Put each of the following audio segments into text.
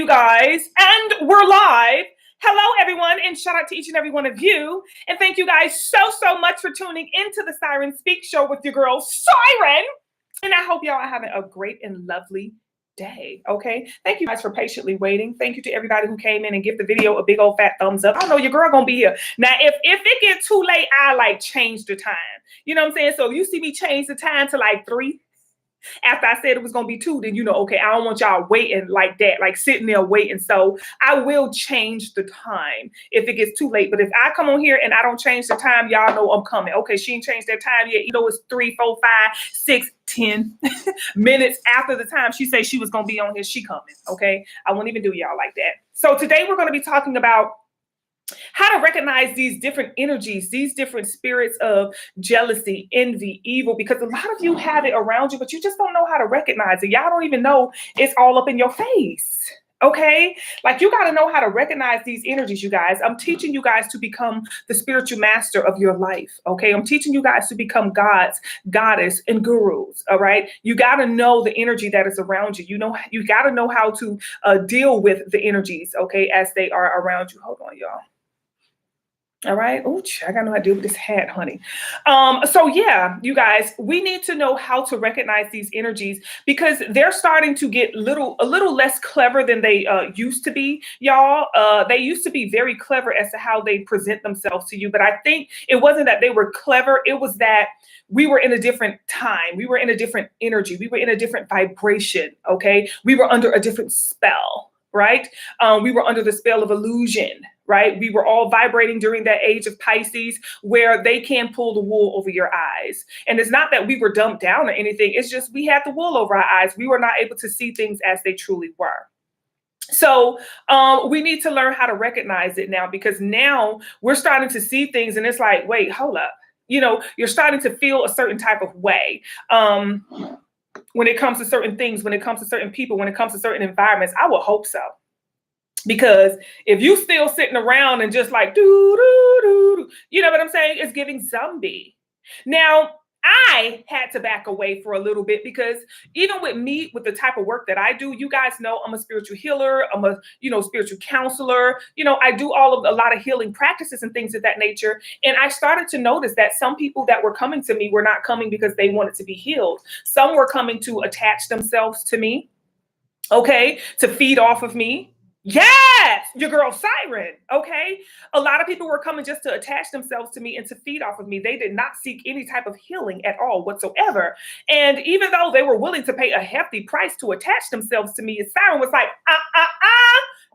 guys, and we're live. Hello, everyone, and shout out to each and every one of you. And thank you guys so much for tuning into the Siren Speak Show with your girl, Siren. And I hope y'all are having a great and lovely day, okay? Thank you guys for patiently waiting. Thank you to everybody who came in and give the video a big old fat thumbs up. I know your girl gonna be here. Now, if it gets too late, I like change the time. You know what I'm saying? So if you see me change the time to like 3, after I said it was going to be 2, then okay, I don't want y'all waiting like that, like sitting there waiting. So I will change the time if it gets too late. But if I come on here and I don't change the time, y'all know I'm coming. Okay, she ain't changed that time yet. It's 3, 4, 5, 6, 10 minutes after the time she said she was going to be on here. She coming, okay? I won't even do y'all like that. So today we're going to be talking about how to recognize these different energies, these different spirits of jealousy, envy, evil, because a lot of you have it around you, but you just don't know how to recognize it. Y'all don't even know it's all up in your face. Okay? Like, you got to know how to recognize these energies, you guys. I'm teaching you guys to become the spiritual master of your life. Okay? I'm teaching you guys to become gods, goddess, and gurus. All right? You got to know the energy that is around you. You got to know how to deal with the energies, okay, as they are around you. Hold on, y'all. All right. Oh, I gotta know how to deal with this hat, honey. So yeah, you guys, we need to know how to recognize these energies because they're starting to get a little less clever than they used to be, y'all. They used to be very clever as to how they present themselves to you, but I think it wasn't that they were clever. It was that we were in a different time. We were in a different energy. We were in a different vibration. Okay. We were under a different spell, right? We were under the spell of illusion. Right? We were all vibrating during that age of Pisces where they can pull the wool over your eyes. And it's not that we were dumbed down or anything. It's just we had the wool over our eyes. We were not able to see things as they truly were. So we need to learn how to recognize it now, because now we're starting to see things and it's like, wait, hold up. You're starting to feel a certain type of way. When it comes to certain things, when it comes to certain people, when it comes to certain environments, I would hope so. Because if you still sitting around and just like, you know what I'm saying? It's giving zombie. Now, I had to back away for a little bit because even with me, with the type of work that I do, you guys know I'm a spiritual healer. I'm a, spiritual counselor. I do a lot of healing practices and things of that nature. And I started to notice that some people that were coming to me were not coming because they wanted to be healed. Some were coming to attach themselves to me, okay, to feed off of me. Yes, your girl Siren. Okay. A lot of people were coming just to attach themselves to me and to feed off of me. They did not seek any type of healing at all whatsoever. And even though they were willing to pay a hefty price to attach themselves to me, Siren was like,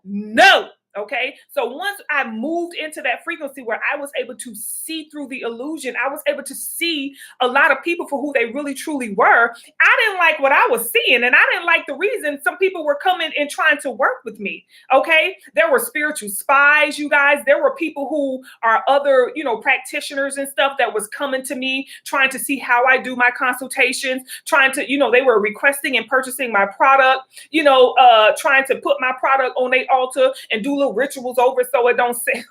no. Okay. So once I moved into that frequency where I was able to see through the illusion, I was able to see a lot of people for who they really truly were. I didn't like what I was seeing, and I didn't like the reason some people were coming and trying to work with me. Okay. There were spiritual spies, you guys. There were people who are other, practitioners and stuff that was coming to me, trying to see how I do my consultations, trying to, they were requesting and purchasing my product, trying to put my product on their altar and do rituals over so it don't sell.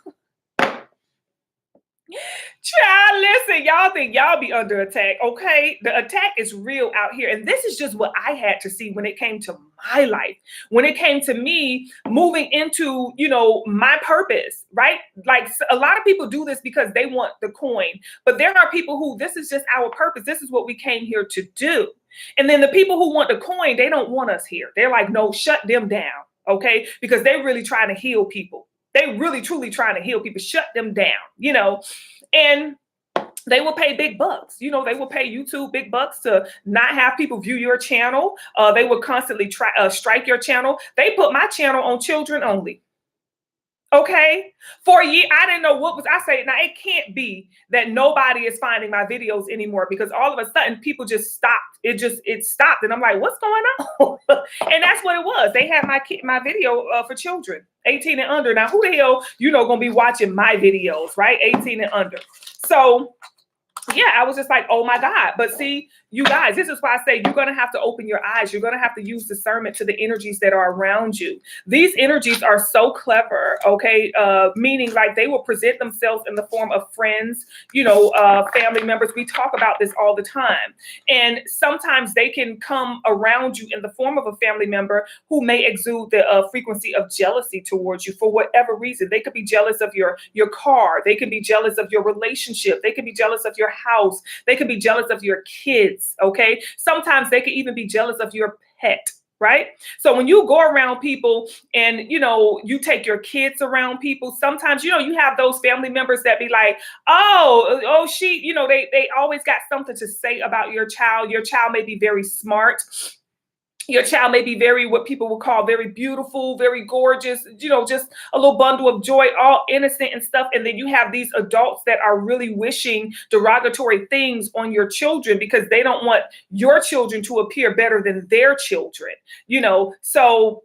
Child, listen, y'all think y'all be under attack, okay? The attack is real out here. And this is just what I had to see when it came to my life, when it came to me moving into, my purpose, right? Like, a lot of people do this because they want the coin, but there are people who, this is just our purpose. This is what we came here to do. And then the people who want the coin, they don't want us here. They're like, no, shut them down. Okay, because they're really trying to heal people. They really, truly trying to heal people. Shut them down, and they will pay big bucks. They will pay YouTube big bucks to not have people view your channel. They will constantly strike your channel. They put my channel on children only. Okay, for a year, I didn't know what was. I say now it can't be that nobody is finding my videos anymore because all of a sudden people just stopped. It stopped, and I'm like, what's going on? And that's what it was. They had my video for children, 18 and under. Now, who the hell gonna be watching my videos, right? 18 and under. So yeah, I was just like, oh my God. But see, you guys, this is why I say you're going to have to open your eyes. You're going to have to use discernment to the energies that are around you. These energies are so clever, okay? Meaning like they will present themselves in the form of friends, family members. We talk about this all the time. And sometimes they can come around you in the form of a family member who may exude the frequency of jealousy towards you for whatever reason. They could be jealous of your car. They can be jealous of your relationship. They can be jealous of your house. They can be jealous of your kids. Okay. Sometimes they can even be jealous of your pet. Right. So when you go around people and, you take your kids around people, sometimes, you have those family members that be like, oh, they always got something to say about your child. Your child may be very smart. Your child may be very, what people would call very beautiful, very gorgeous, just a little bundle of joy, all innocent and stuff. And then you have these adults that are really wishing derogatory things on your children because they don't want your children to appear better than their children, So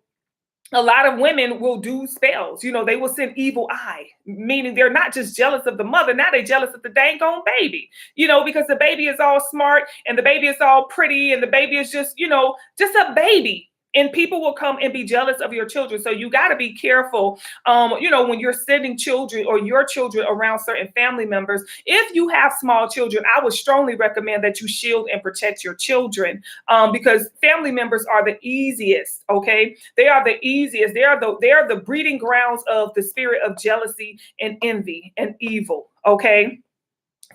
a lot of women will do spells, they will send evil eye, meaning they're not just jealous of the mother. Now they're jealous of the dang on baby, because the baby is all smart and the baby is all pretty and the baby is just a baby. And people will come and be jealous of your children. So you got to be careful, when you're sending children or your children around certain family members. If you have small children, I would strongly recommend that you shield and protect your children because family members are the easiest. Okay. They are the easiest. They are the breeding grounds of the spirit of jealousy and envy and evil. Okay.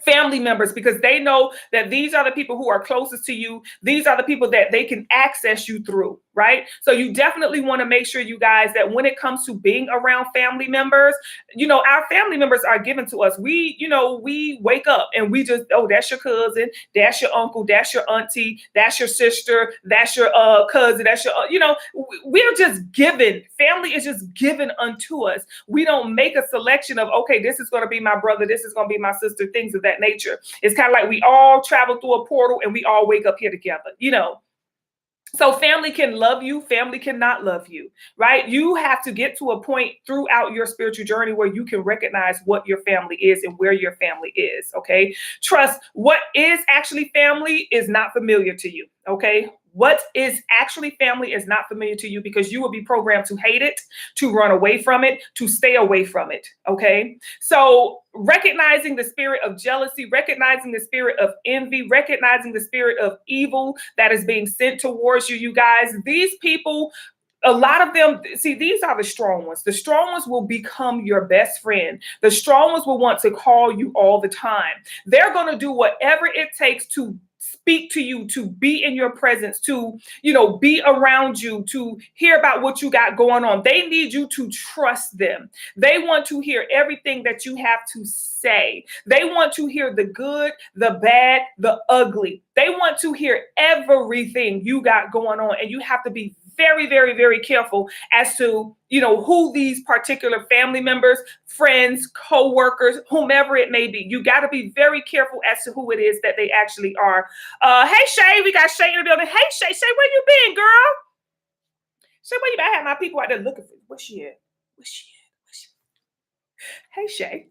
Family members, because they know that these are the people who are closest to you. These are the people that they can access you through, right? So you definitely want to make sure, you guys, that when it comes to being around family members, our family members are given to us. We wake up and we just, oh, that's your cousin, that's your uncle, that's your auntie, that's your sister, that's your cousin, that's your, we're just given. Family is just given unto us. We don't make a selection of, okay, this is going to be my brother, this is going to be my sister, things of that nature. It's kind of like we all travel through a portal and we all wake up here together, So family can love you, family cannot love you, right? You have to get to a point throughout your spiritual journey where you can recognize what your family is and where your family is, okay? Trust, what is actually family is not familiar to you, okay? What is actually family is not familiar to you because you will be programmed to hate it, to run away from it, to stay away from it, okay? So recognizing the spirit of jealousy, recognizing the spirit of envy, recognizing the spirit of evil that is being sent towards you, you guys, these people, a lot of them, see, these are the strong ones. The strong ones will become your best friend. The strong ones will want to call you all the time. They're going to do whatever it takes to speak to you, to be in your presence, to, be around you, to hear about what you got going on. They need you to trust them. They want to hear everything that you have to say. They want to hear the good, the bad, the ugly. They want to hear everything you got going on. And you have to be very, very, very careful as to, who these particular family members, friends, co-workers, whomever it may be. You got to be very careful as to who it is that they actually are. Hey, Shay, we got Shay in the building. Hey, Shay, where you been, girl? Shay, where you been? I had my people out there looking for you. Where's she at? Hey, Shay.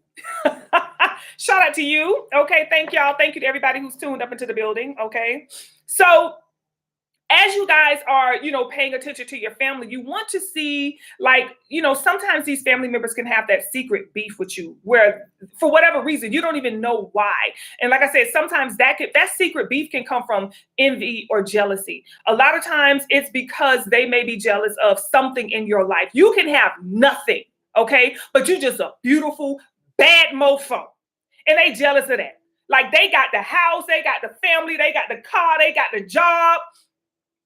Shout out to you. Okay, thank y'all. Thank you to everybody who's tuned up into the building. Okay, so as you guys are, paying attention to your family, you want to see, sometimes these family members can have that secret beef with you where for whatever reason, you don't even know why. And like I said, sometimes that secret beef can come from envy or jealousy. A lot of times it's because they may be jealous of something in your life. You can have nothing, okay? But you're just a beautiful, bad mofo. And they jealous of that. Like they got the house, they got the family, they got the car, they got the job.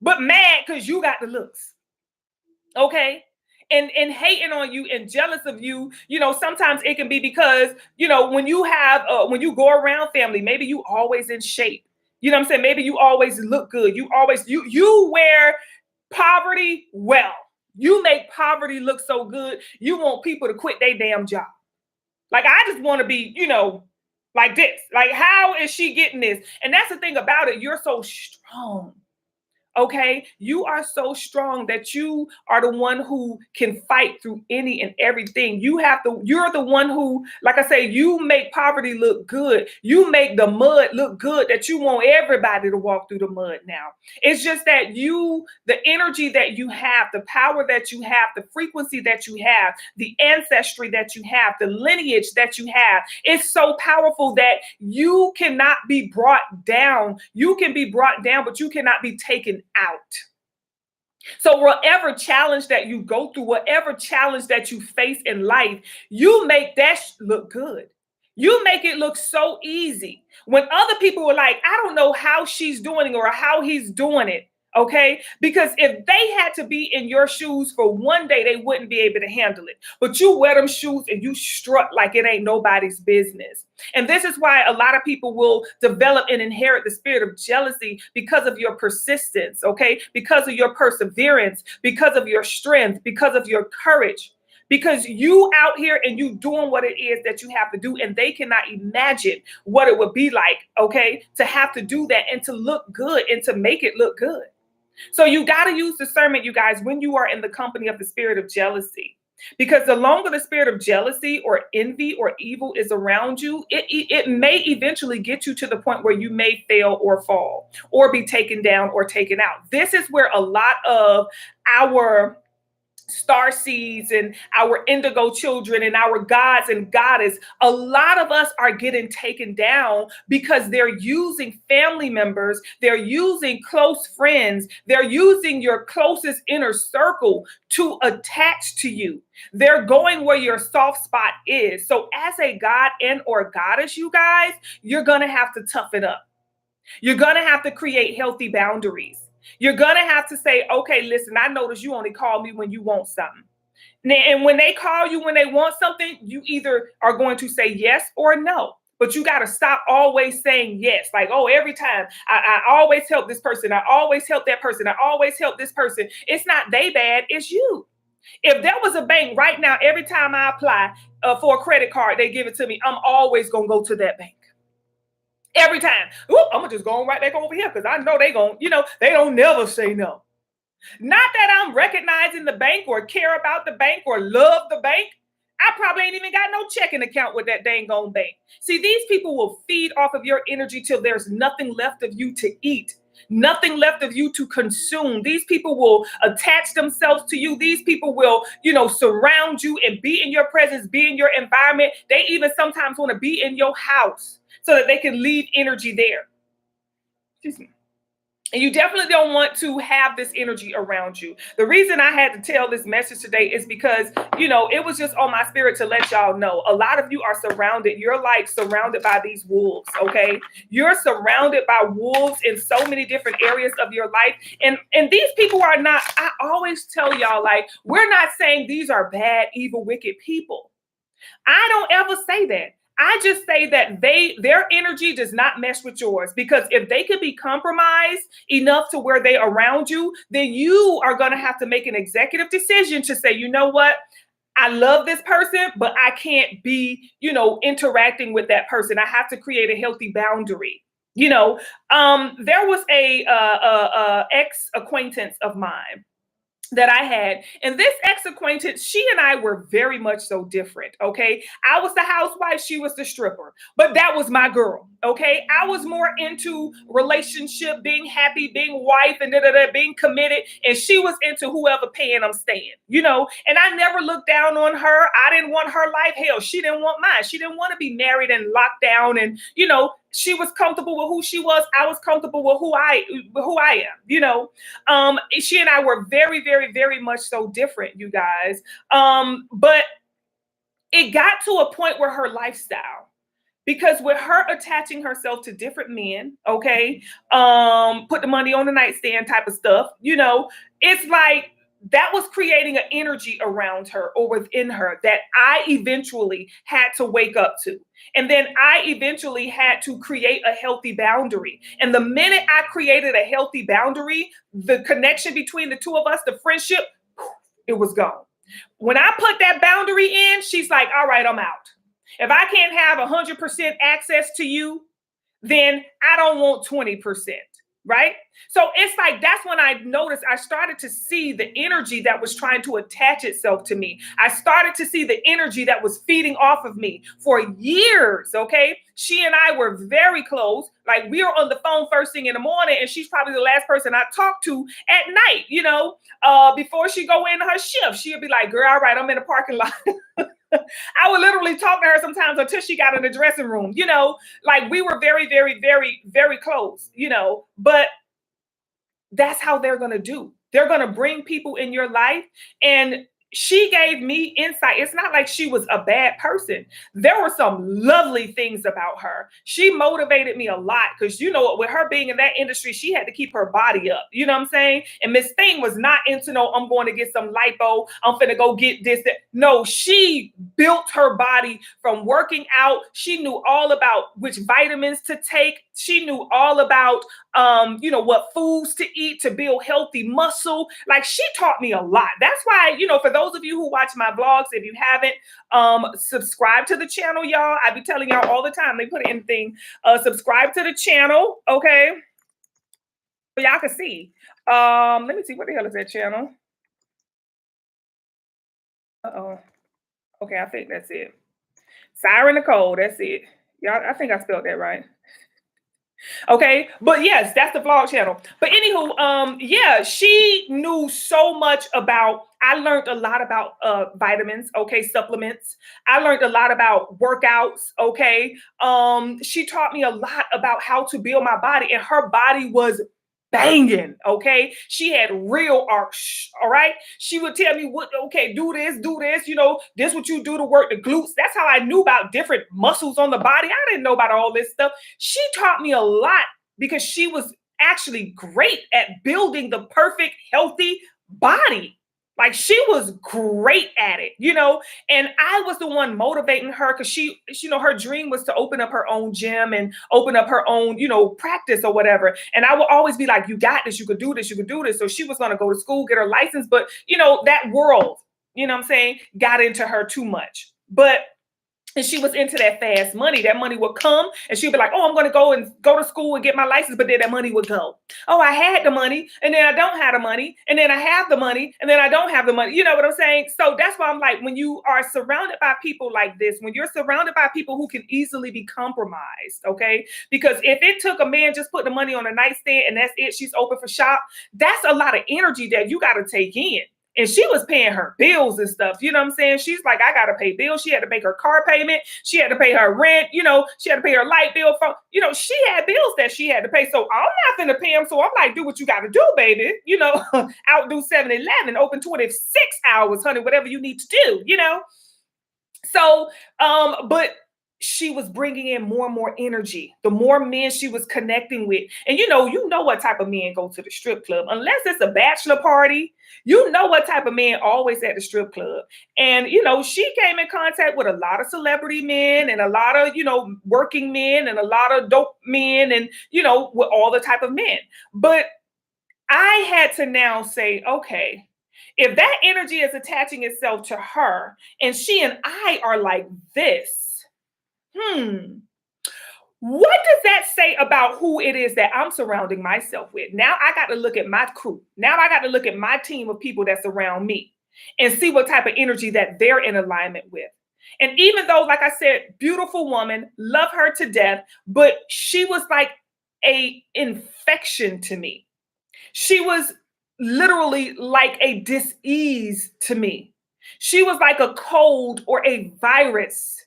But mad because you got the looks, okay? And hating on you and jealous of you, sometimes it can be because, when you go around family, maybe you always in shape. You know what I'm saying? Maybe you always look good. You wear poverty well. You make poverty look so good. You want people to quit their damn job. Like, I just want to be, like this. Like, how is she getting this? And that's the thing about it. You're so strong. Okay, you are so strong that you are the one who can fight through any and everything. You're the one who, like I say, you make poverty look good. You make the mud look good, that you want everybody to walk through the mud now. It's just that the energy that you have, the power that you have, the frequency that you have, the ancestry that you have, the lineage that you have, it's so powerful that you cannot be brought down. You can be brought down, but you cannot be taken out. So whatever challenge that you go through, whatever challenge that you face in life, you make that look good. You make it look so easy. When other people were like, I don't know how she's doing it or how he's doing it. Okay, because if they had to be in your shoes for one day, they wouldn't be able to handle it. But you wear them shoes and you strut like it ain't nobody's business. And this is why a lot of people will develop and inherit the spirit of jealousy because of your persistence, okay? Because of your perseverance, because of your strength, because of your courage. Because you out here and you doing what it is that you have to do, and they cannot imagine what it would be like, okay, to have to do that and to look good and to make it look good. So you got to use discernment, you guys, when you are in the company of the spirit of jealousy. Because the longer the spirit of jealousy or envy or evil is around you, it may eventually get you to the point where you may fail or fall or be taken down or taken out. This is where a lot of our star seeds and our indigo children and our gods and goddess, a lot of us are getting taken down because they're using family members, they're using close friends, they're using your closest inner circle to attach to you. They're going where your soft spot is. So as a god and or goddess, you guys, you're going to have to toughen up. You're going to have to create healthy boundaries. You're going to have to say, okay, listen, I notice you only call me when you want something. And when they call you when they want something, you either are going to say yes or no. But you got to stop always saying yes. Like, oh, every time I always help this person. I always help that person. I always help this person. It's not they bad. It's you. If there was a bank right now, every time I apply for a credit card, they give it to me, I'm always going to go to that bank. Every time. Ooh, I'm going to just go on right back over here because I know they don't never say no. Not that I'm recognizing the bank or care about the bank or love the bank. I probably ain't even got no checking account with that dang on bank. See, these people will feed off of your energy till there's nothing left of you to eat. Nothing left of you to consume. These people will attach themselves to you. These people will, surround you and be in your presence, be in your environment. They even sometimes want to be in your house so that they can leave energy there. Excuse me. And you definitely don't want to have this energy around you. The reason I had to tell this message today is because, it was just on my spirit to let y'all know. A lot of you are surrounded. You're like surrounded by these wolves, okay? You're surrounded by wolves in so many different areas of your life. And these people are not, I always tell y'all, like, we're not saying these are bad, evil, wicked people. I don't ever say that. I just say that their energy does not mesh with yours, because if they could be compromised enough to where they around you, then you are going to have to make an executive decision to say, you know what? I love this person, but I can't be, interacting with that person. I have to create a healthy boundary. There was a ex-acquaintance of mine that I had. And this ex-acquaintance, she and I were very much so different, okay? I was the housewife, she was the stripper, but that was my girl, okay? I was more into relationship, being happy, being wife, and being committed, and she was into whoever paying, I'm staying, and I never looked down on her. I didn't want her life. Hell, she didn't want mine. She didn't want to be married and locked down, and, she was comfortable with who she was. I was comfortable with who I am, she and I were very, very, very much so different, you guys. But it got to a point where her lifestyle, because with her attaching herself to different men, okay, put the money on the nightstand type of stuff, it's like, that was creating an energy around her or within her that I eventually had to wake up to. And then I eventually had to create a healthy boundary. And the minute I created a healthy boundary, the connection between the two of us, the friendship, it was gone. When I put that boundary in, she's like, all right, I'm out. If I can't have 100% access to you, then I don't want 20%. right? So it's like that's when I noticed I started to see the energy that was trying to attach itself to me. I started to see the energy that was feeding off of me for years. Okay. She and I were very close. Like we were on the phone first thing in the morning, and she's probably the last person I talked to at night, before she go into her shift. She'd be like, girl, all right, I'm in the parking lot. I would literally talk to her sometimes until she got in the dressing room, like we were very, very, very, very close, but that's how they're going to do. They're going to bring people in your life. And she gave me insight. It's not like she was a bad person. There were some lovely things about her. She motivated me a lot because, with her being in that industry, she had to keep her body up. You know what I'm saying? And Miss Thing was not into no, I'm going to get some lipo. I'm finna go get this. That. No, she built her body from working out. She knew all about which vitamins to take. She knew all about what foods to eat to build healthy muscle. Like she taught me a lot. That's why, for those of you who watch my vlogs, if you haven't, subscribe to the channel, y'all. I be telling y'all all the time. They put it in the thing. Subscribe to the channel, okay? So y'all can see. Let me see. What the hell is that channel? Uh-oh. Okay, I think that's it. Siren Nicole, that's it. Y'all, I think I spelled that right. Okay, but yes, that's the vlog channel. But anywho, yeah, she knew so much about. I learned a lot about vitamins, okay, supplements. I learned a lot about workouts, okay. She taught me a lot about how to build my body, and her body was banging, okay. She had real arch, all right. She would tell me okay, do this, this what you do to work the glutes. That's how I knew about different muscles on the body. I didn't know about all this stuff. She taught me a lot because she was actually great at building the perfect healthy body. Like she was great at it, and I was the one motivating her because she, her dream was to open up her own gym and open up her own, practice or whatever. And I would always be like, you got this, you could do this, you could do this. So she was going to go to school, get her license. But, that world, what I'm saying, got into her too much. And she was into that fast money. That money would come and she'd be like, oh, I'm going to go to school and get my license. But then that money would go. Oh, I had the money and then I don't have the money. And then I have the money and then I don't have the money. You know what I'm saying? So that's why I'm like, when you are surrounded by people like this, when you're surrounded by people who can easily be compromised, okay? Because if it took a man just put the money on a nightstand and that's it, she's open for shop, that's a lot of energy that you got to take in. And she was paying her bills and stuff. You know what I'm saying? She's like, I got to pay bills. She had to make her car payment. She had to pay her rent. She had to pay her light bill. She had bills that she had to pay. So I'm not going to pay them. So I'm like, do what you got to do, baby. Outdo 7-Eleven, open 26 hours, honey, whatever you need to do, So, but she was bringing in more and more energy. The more men she was connecting with. And you know what type of men go to the strip club. Unless it's a bachelor party, you know what type of men always at the strip club. And, she came in contact with a lot of celebrity men and a lot of, working men and a lot of dope men and, with all the type of men. But I had to now say, okay, if that energy is attaching itself to her and she and I are like this, what does that say about who it is that I'm surrounding myself with? Now I got to look at my crew. Now I got to look at my team of people that's around me and see what type of energy that they're in alignment with. And even though, like I said, beautiful woman, love her to death, but she was like a infection to me. She was literally like a dis-ease to me. She was like a cold or a virus,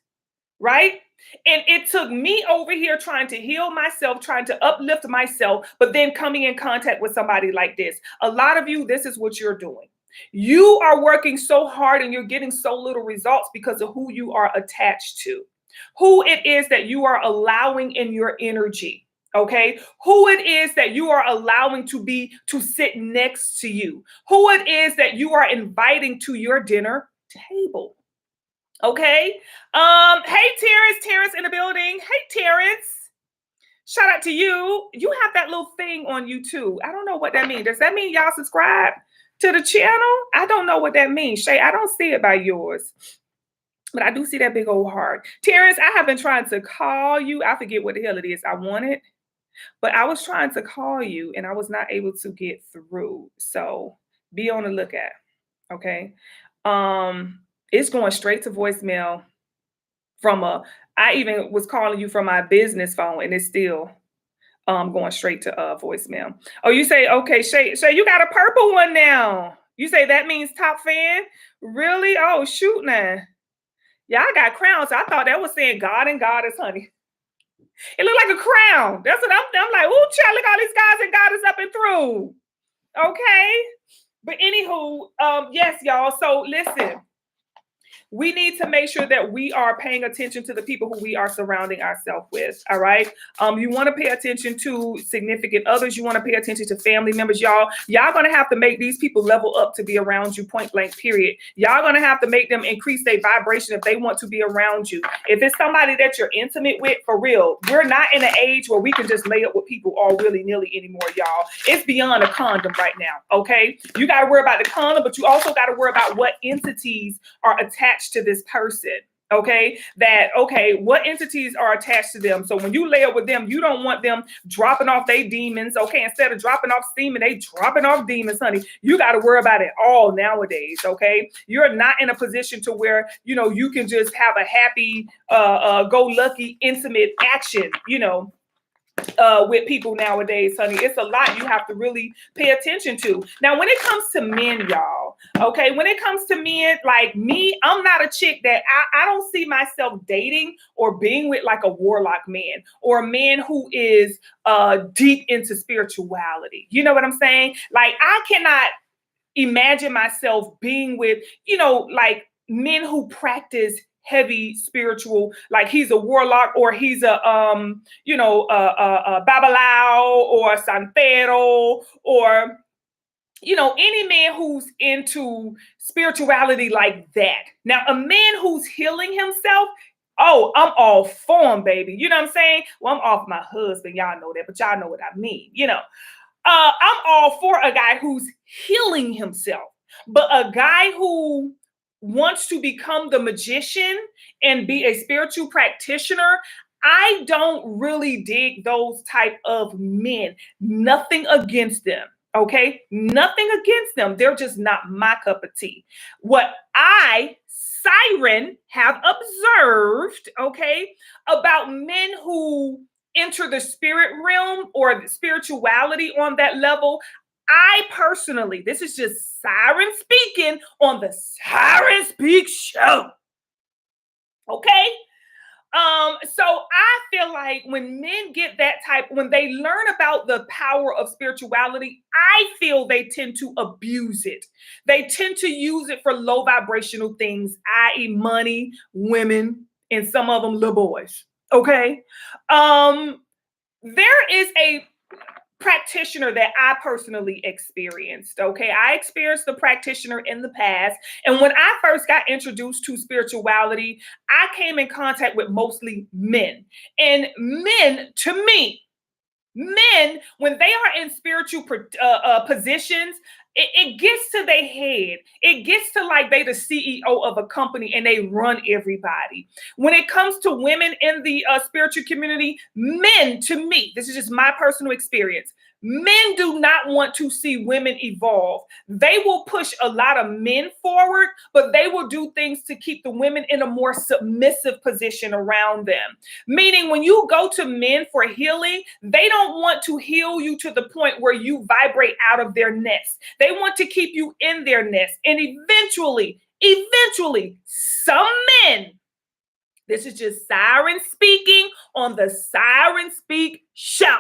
right? And it took me over here trying to heal myself, trying to uplift myself, but then coming in contact with somebody like this. A lot of you, this is what you're doing. You are working so hard and you're getting so little results because of who you are attached to, who it is that you are allowing in your energy. Okay, who it is that you are allowing to sit next to you, who it is that you are inviting to your dinner table. Okay. Hey, Terrence in the building. Hey, Terrence. Shout out to you. You have that little thing on you too. I don't know what that means. Does that mean y'all subscribe to the channel? I don't know what that means. Shay, I don't see it by yours. But I do see that big old heart. Terrence, I have been trying to call you. I forget what the hell it is. I want it. But I was trying to call you and I was not able to get through. So be on the lookout. Okay. Um, it's going straight to voicemail from a I even was calling you from my business phone and it's still going straight to voicemail. Oh, you say, okay, Shay, you got a purple one now. You say that means top fan? Really? Oh, shoot now. Yeah, I got crowns. I thought that was saying God and Goddess, honey. It looked like a crown. That's what I'm like, ooh, child, look all these guys and goddess up and through. Okay. But anywho, yes, y'all. So listen, we need to make sure that we are paying attention to the people who we are surrounding ourselves with. All right. You want to pay attention to significant others. You want to pay attention to family members. Y'all going to have to make these people level up to be around you, point blank, period. Y'all going to have to make them increase their vibration if they want to be around you. If it's somebody that you're intimate with, for real, we're not in an age where we can just lay up with people all willy-nilly anymore, y'all. It's beyond a condom right now. Okay. You got to worry about the condom, but you also got to worry about what entities are attached to this person. Okay, what entities are attached to them? So when you lay up with them, you don't want them dropping off their demons. Okay, instead of dropping off semen, they dropping off demons, honey. You got to worry about it all nowadays. Okay, you're not in a position to where you can just have a happy, go lucky, intimate action. With people nowadays, honey. It's a lot you have to really pay attention to. Now, when it comes to men, y'all, okay, when it comes to men, like me, I'm not a chick that I don't see myself dating or being with like a warlock man or a man who is deep into spirituality. You know what I'm saying? Like, I cannot imagine myself being with, like men who practice heavy spiritual, like he's a warlock or he's a babalao or santero or any man who's into spirituality like that. Now, a man who's healing himself, oh, I'm all for him, baby. You know what I'm saying? Well, I'm off my husband. Y'all know that, but y'all know what I mean. I'm all for a guy who's healing himself, but a guy who wants to become the magician and be a spiritual practitioner, I don't really dig those type of men. Nothing against them. Okay, nothing against them. They're just not my cup of tea. What I, Siren, have observed, okay, about men who enter the spirit realm or the spirituality on that level, I personally, this is just Siren speaking on the Siren Speak show. Okay? So I feel like when men get that when they learn about the power of spirituality, I feel they tend to abuse it. They tend to use it for low vibrational things, i.e. money, women, and some of them little boys. Okay? There is a practitioner that I personally experienced. Okay, I experienced the practitioner in the past, and when I first got introduced to spirituality, I came in contact with mostly men. And men, to me, men, when they are in spiritual positions, it gets to their head. It gets to like they the CEO of a company and they run everybody. When it comes to women in the spiritual community, men, to me, this is just my personal experience, men do not want to see women evolve. They will push a lot of men forward, but they will do things to keep the women in a more submissive position around them. Meaning when you go to men for healing, they don't want to heal you to the point where you vibrate out of their nest. They want to keep you in their nest. And eventually, some men, this is just Siren speaking on the Siren Speak show,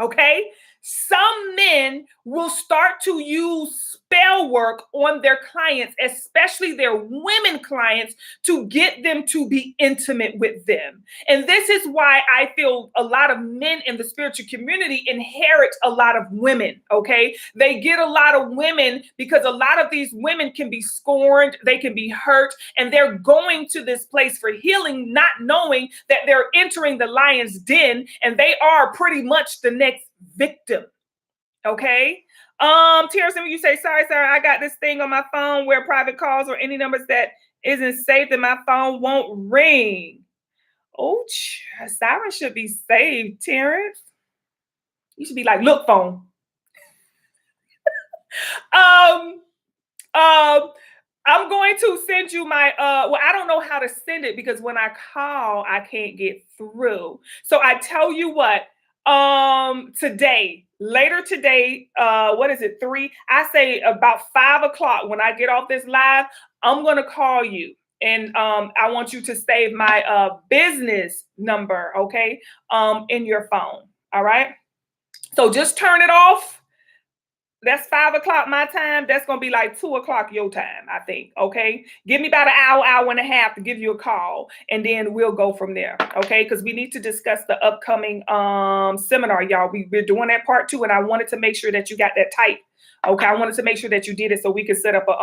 okay? Some men will start to use spell work on their clients, especially their women clients, to get them to be intimate with them. And this is why I feel a lot of men in the spiritual community inherit a lot of women, okay? They get a lot of women because a lot of these women can be scorned, they can be hurt, and they're going to this place for healing, not knowing that they're entering the lion's den and they are pretty much the next victim. Okay. Terrence, when you say, sorry, sir, I got this thing on my phone where private calls or any numbers that isn't saved in my phone won't ring. Oh, Siren should be saved, Terrence. You should be like, look, phone. Um, I'm going to send you my well, I don't know how to send it because when I call, I can't get through. So I tell you what, today, later today, what is it, 3? I say about 5 o'clock when I get off this live, I'm gonna call you. And I want you to save my business number, okay? In your phone. All right. So just turn it off. That's 5 o'clock my time. That's gonna be like 2 o'clock your time, I think. Okay. Give me about an hour, hour and a half to give you a call, and then we'll go from there. Okay, because we need to discuss the upcoming seminar, y'all. We're doing that part 2, and I wanted to make sure that you got that type. Okay, I wanted to make sure that you did it so we can set up a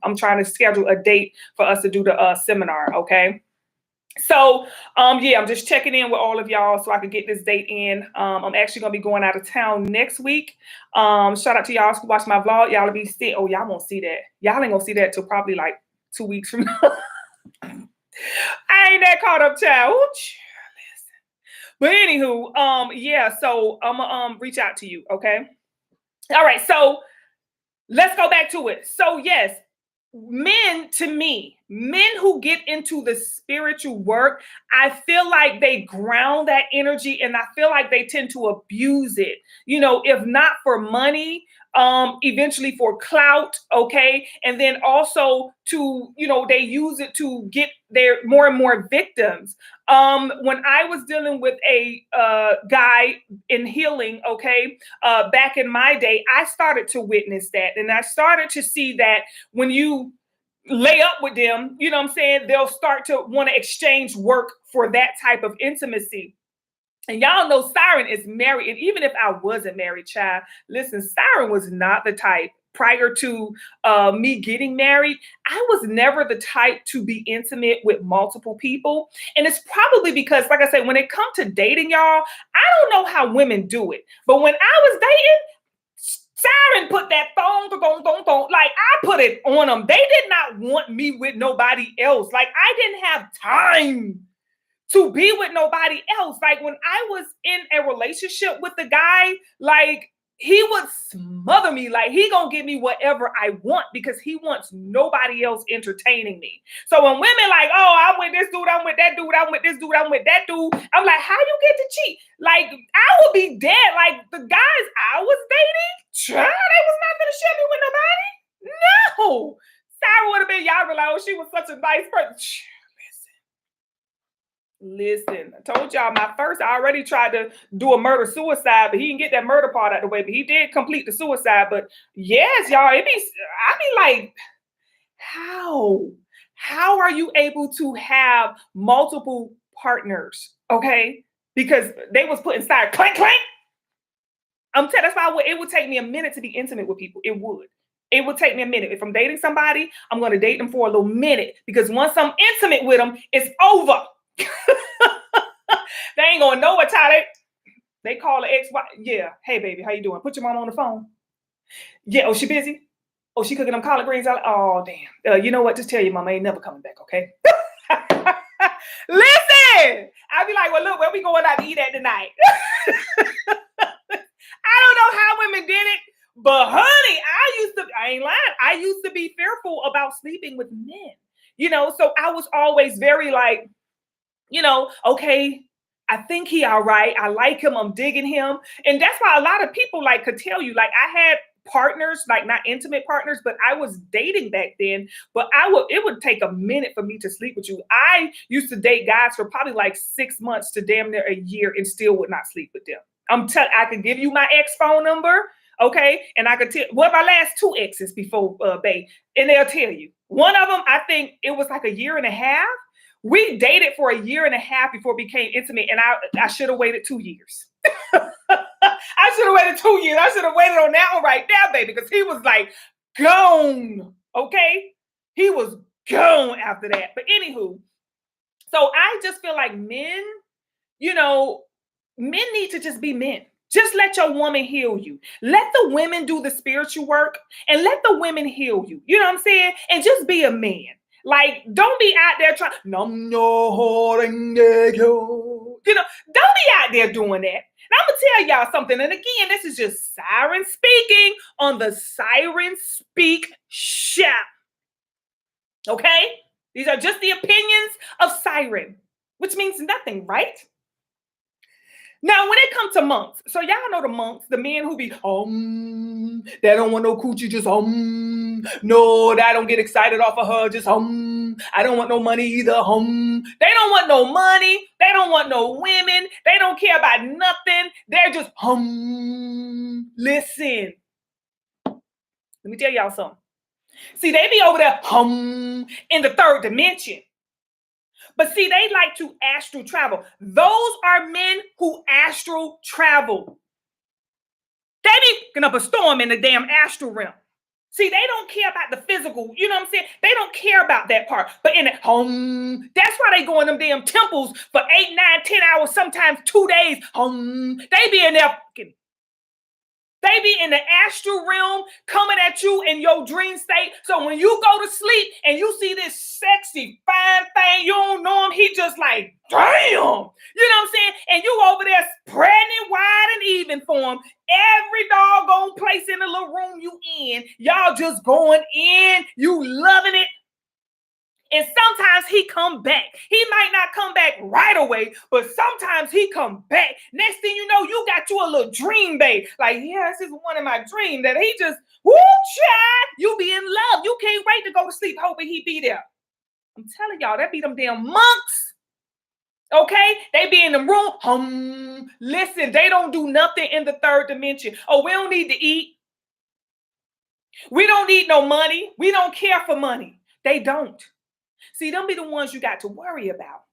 I'm trying to schedule a date for us to do the seminar. Okay. So, yeah, I'm just checking in with all of y'all so I can get this date in. I'm actually gonna be going out of town next week. Shout out to y'all who watch my vlog. Y'all will be see. Oh, y'all won't see that. Y'all ain't gonna see that till probably like 2 weeks from now. I ain't that caught up, child. Ooh, listen. But anywho, yeah. So I'm gonna reach out to you. Okay. All right. So let's go back to it. So yes, men, to me, men who get into the spiritual work, I feel like they ground that energy, and I feel like they tend to abuse it, you know, if not for money, eventually for clout. Okay. And then also to, you know, they use it to get their more and more victims. When I was dealing with a guy in healing, okay, back in my day, I started to witness that, and I started to see that when you lay up with them, you know what I'm saying, they'll start to want to exchange work for that type of intimacy. And y'all know Siren is married. And even if I wasn't married, child, listen, Siren was not the type prior to me getting married. I was never the type to be intimate with multiple people. And it's probably because, like I said, when it comes to dating, y'all, I don't know how women do it. But when I was dating, Siren put that thong, like I put it on them. They did not want me with nobody else. Like I didn't have time to be with nobody else. Like when I was in a relationship with the guy, like he would smother me. Like he gonna give me whatever I want because he wants nobody else entertaining me. So when women like, oh, I'm with this dude, I'm with that dude, I'm with this dude, I'm with that dude, I'm like, how you get to cheat? Like I would be dead. Like the guys I was dating, they was not gonna share me with nobody. No. Sarah would have been, y'all realize, oh, she was such a nice person. Listen, I told y'all my first, I already tried to do a murder suicide, but he didn't get that murder part out of the way, but he did complete the suicide. But yes, y'all, I be like, how are you able to have multiple partners? Okay, because they was put inside clank clank. I'm telling, that's why it would take me a minute to be intimate with people. It would take me a minute. If I'm dating somebody, I'm going to date them for a little minute, because once I'm intimate with them, it's over. They ain't going nowhere. They call the ex-wife. Yeah. Hey, baby, how you doing? Put your mom on the phone. Yeah. Oh, she busy? Oh, she cooking them collard greens out. Oh, damn. You know what? Just tell your mama ain't never coming back, okay? Listen, I'll be like, well, look, where we going out to eat at tonight? I don't know how women did it, but honey, I ain't lying. I used to be fearful about sleeping with men, you know, so I was always very like, you know, okay, I think he all right. I like him. I'm digging him. And that's why a lot of people like could tell you, like I had partners, like not intimate partners, but I was dating back then, but it would take a minute for me to sleep with you. I used to date guys for probably like 6 months to damn near a year and still would not sleep with them. I could give you my ex phone number. Okay. And I could tell what my last 2 exes before, babe, and they'll tell you. One of them, I think it was like a year and a half. We dated for a year and a half before we became intimate, and I should have waited 2 years. I should have waited 2 years. I should have waited on that one right there, baby, because he was like gone. Okay, he was gone after that. But anywho, so I just feel like men, you know, men need to just be men. Just let your woman heal you. Let the women do the spiritual work, and let the women heal you. You know what I'm saying? And just be a man. Like, don't be out there trying, you know, don't be out there doing that. Now I'm gonna tell y'all something. And again, this is just Siren speaking on the Siren Speak Show. Okay? These are just the opinions of Siren, which means nothing, right? Now, when it comes to monks, so y'all know the monks, the men who be they don't want no coochie, just no, I don't get excited off of her, just I don't want no money either, They don't want no money, they don't want no women, they don't care about nothing, they're just Listen, let me tell y'all something. See, they be over there in the third dimension. But see, they like to astral travel. Those are men who astral travel. They be picking up a storm in the damn astral realm. See, they don't care about the physical, you know what I'm saying? They don't care about that part. But in the that's why they go in them damn temples for 8, 9, 10 hours, sometimes 2 days. They be in there fucking. They be in the astral realm coming at you in your dream state. So when you go to sleep and you see this sexy, fine thing, you don't know him, he just like, damn. You know what I'm saying? And you over there spreading it wide and even for him. Every doggone place in the little room you in, y'all just going in, you loving it. And sometimes he come back. He might not come back right away, but sometimes he come back. Next thing you know, you got you a little dream babe. Like, yeah, this is one of my dreams that he just, woo, child, you be in love. You can't wait to go to sleep hoping he be there. I'm telling y'all, that be them damn monks. Okay? They be in the room. Listen, they don't do nothing in the third dimension. Oh, we don't need to eat. We don't need no money. We don't care for money. They don't. See, them be the ones you got to worry about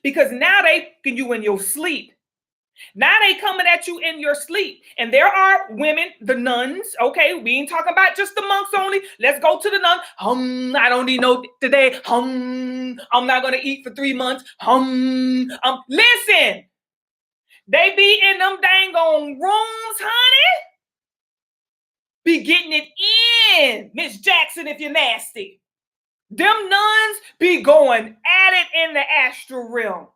because now they can you in your sleep. Now they coming at you in your sleep. And there are women, the nuns, okay? We ain't talking about just the monks only. Let's go to the nun. I don't need no today. I'm not going to eat for 3 months. Listen, they be in them dang on rooms, honey. Be getting it in, Miss Jackson, if you're nasty. Them nuns be going at it in the astral realm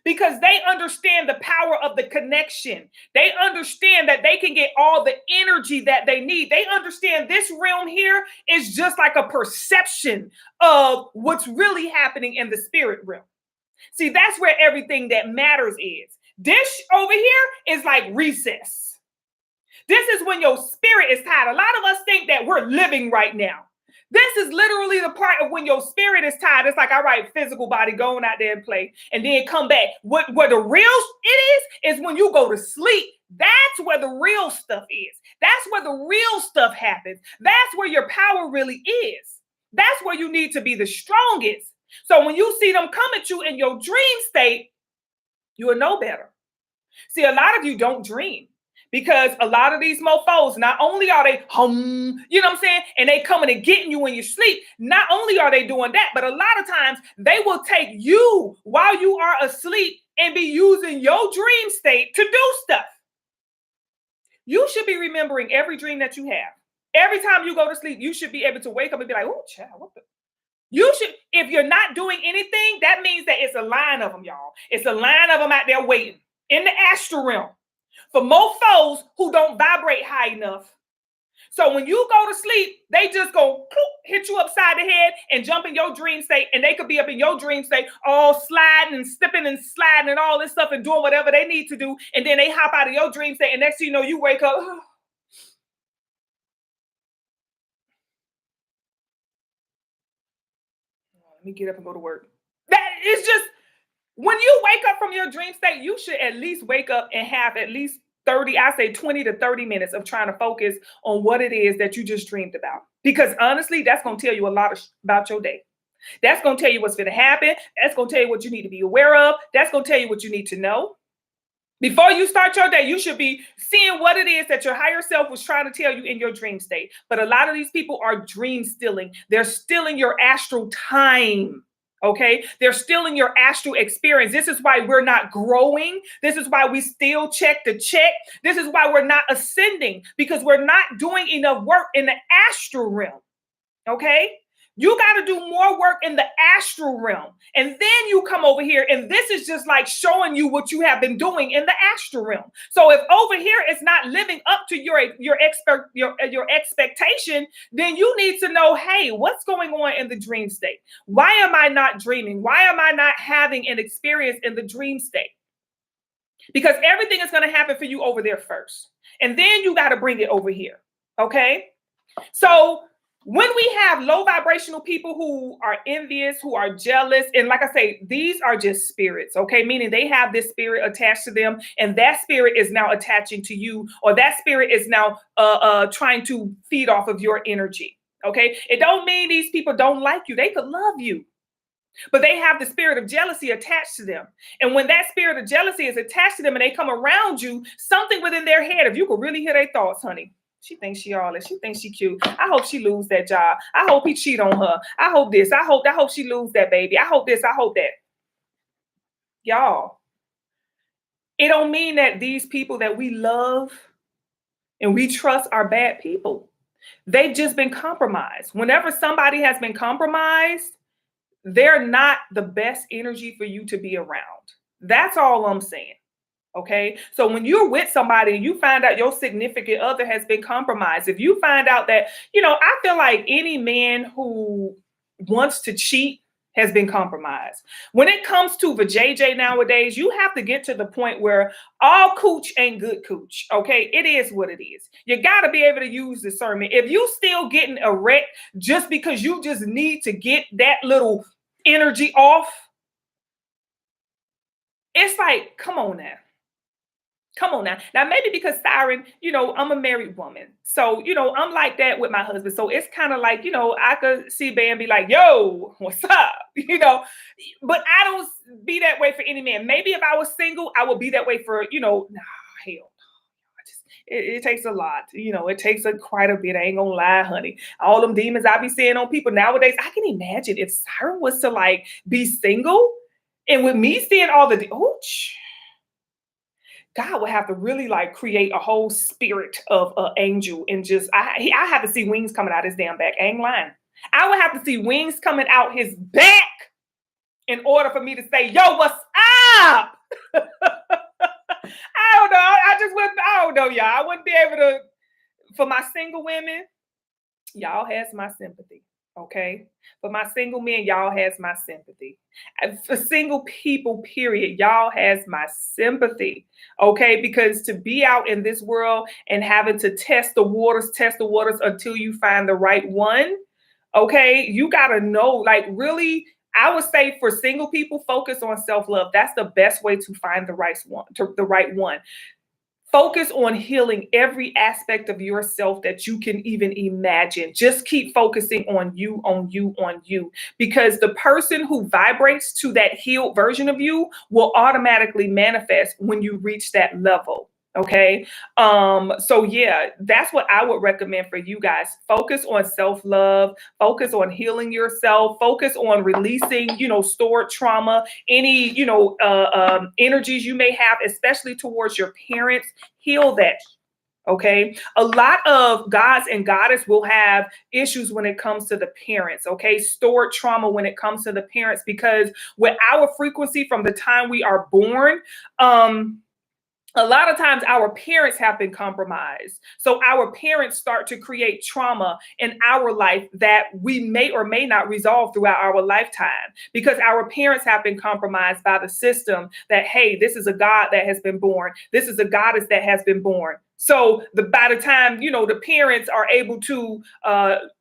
because they understand the power of the connection. They understand that they can get all the energy that they need. They understand this realm here is just like a perception of what's really happening in the spirit realm. See, that's where everything that matters is. This over here is like recess. This is when your spirit is tired. A lot of us think that we're living right now. This is literally the part of when your spirit is tired. It's like, all right, physical body going out there and play and then come back. What the real it is when you go to sleep. That's where the real stuff is. That's where the real stuff happens. That's where your power really is. That's where you need to be the strongest. So when you see them come at you in your dream state, you will know better. See, a lot of you don't dream. Because a lot of these mofos, not only are they you know what I'm saying? And they coming and getting you when you sleep. Not only are they doing that, but a lot of times they will take you while you are asleep and be using your dream state to do stuff. You should be remembering every dream that you have. Every time you go to sleep, you should be able to wake up and be like, oh, child, what the? You should, if you're not doing anything, that means that it's a line of them, y'all. It's a line of them out there waiting in the astral realm. For mofos who don't vibrate high enough. So when you go to sleep, they just go hit you upside the head and jump in your dream state. And they could be up in your dream state, all sliding and slipping and sliding and all this stuff and doing whatever they need to do. And then they hop out of your dream state. And next thing you know, you wake up. Let me get up and go to work. That is just, when you wake up from your dream state, you should at least wake up and have at least 20 to 30 minutes of trying to focus on what it is that you just dreamed about. Because honestly, that's going to tell you a lot about your day. That's going to tell you what's going to happen. That's going to tell you what you need to be aware of. That's going to tell you what you need to know. Before you start your day, you should be seeing what it is that your higher self was trying to tell you in your dream state. But a lot of these people are dream stealing. They're stealing your astral time. Okay, they're stealing your astral experience. This is why we're not growing. This is why we still check the check. This is why we're not ascending, because we're not doing enough work in the astral realm. Okay, You got to do more work in the astral realm. And then you come over here, and this is just like showing you what you have been doing in the astral realm. So if over here it's not living up to your expectation, then you need to know, hey, what's going on in the dream state? Why am I not dreaming? Why am I not having an experience in the dream state? Because everything is going to happen for you over there first. And then you got to bring it over here. Okay? So when we have low vibrational people who are envious, who are jealous, and like I say, these are just spirits, okay? Meaning they have this spirit attached to them, and that spirit is now attaching to you, or that spirit is now trying to feed off of your energy, okay? It don't mean these people don't like you. They could love you, but they have the spirit of jealousy attached to them. And when that spirit of jealousy is attached to them and they come around you, something within their head, if you could really hear their thoughts, honey, she thinks she all this. She thinks she cute. I hope she lose that job. I hope he cheat on her. I hope this. I hope she lose that baby. I hope this. I hope that. Y'all, it don't mean that these people that we love and we trust are bad people. They've just been compromised. Whenever somebody has been compromised, they're not the best energy for you to be around. That's all I'm saying. Okay. So when you're with somebody and you find out your significant other has been compromised, if you find out that, I feel like any man who wants to cheat has been compromised. When it comes to the JJ nowadays, you have to get to the point where all cooch ain't good cooch. Okay. It is what it is. You got to be able to use discernment. If you still getting erect just because you just need to get that little energy off, it's like, come on now. Come on now. Now, maybe because Siren, I'm a married woman. So, I'm like that with my husband. So it's kind of like, I could see Bam be like, yo, what's up? But I don't be that way for any man. Maybe if I was single, I would be that way for, hell. It takes a lot. It takes quite a bit. I ain't gonna lie, honey. All them demons I be seeing on people nowadays, I can imagine if Siren was to like be single and with me seeing all the, God would have to really like create a whole spirit of an angel and just, I have to see wings coming out his damn back. I ain't lying. I would have to see wings coming out his back in order for me to say, yo, what's up? I don't know. I don't know, y'all. I wouldn't be able to, for my single women, y'all has my sympathy. Okay. For my single men, y'all has my sympathy. And for single people, period, y'all has my sympathy. Okay. Because to be out in this world and having to test the waters until you find the right one. Okay. You got to know, like, really, I would say for single people, focus on self-love. That's the best way to find the right one. Focus on healing every aspect of yourself that you can even imagine. Just keep focusing on you, because the person who vibrates to that healed version of you will automatically manifest when you reach that level. Okay. So yeah, that's what I would recommend for you guys. Focus on self-love, focus on healing yourself, focus on releasing, stored trauma, any, energies you may have, especially towards your parents. Heal that. Okay. A lot of gods and goddess will have issues when it comes to the parents. Okay. Stored trauma when it comes to the parents, because with our frequency from the time we are born, a lot of times our parents have been compromised. So our parents start to create trauma in our life that we may or may not resolve throughout our lifetime, because our parents have been compromised by the system that, hey, this is a God that has been born. This is a goddess that has been born. So by the time, the parents are able to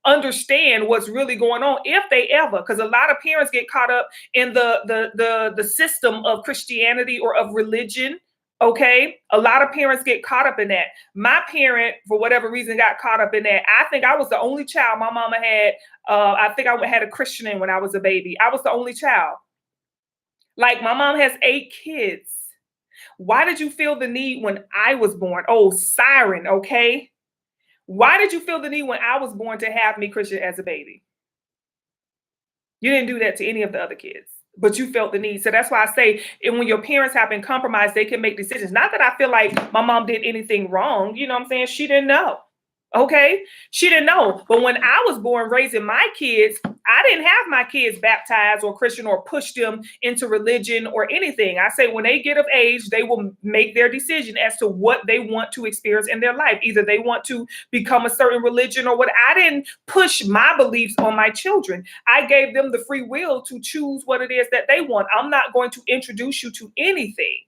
understand what's really going on, if they ever, because a lot of parents get caught up in the system of Christianity or of religion. Okay. A lot of parents get caught up in that. My parent, for whatever reason, got caught up in that. I think I was the only child my mama had. I think I had a Christian in when I was a baby. I was the only child. Like, my mom has 8 kids. Why did you feel the need when I was born? Oh, Siren. Okay. Why did you feel the need when I was born to have me Christian as a baby? You didn't do that to any of the other kids, but you felt the need. So that's why I say, and when your parents have been compromised, they can make decisions. Not that I feel like my mom did anything wrong. You know what I'm saying? She didn't know. Okay. She didn't know. But when I was born, raising my kids, I didn't have my kids baptized or Christian or push them into religion or anything. I say when they get of age, they will make their decision as to what they want to experience in their life. Either they want to become a certain religion or what. I didn't push my beliefs on my children. I gave them the free will to choose what it is that they want. I'm not going to introduce you to anything,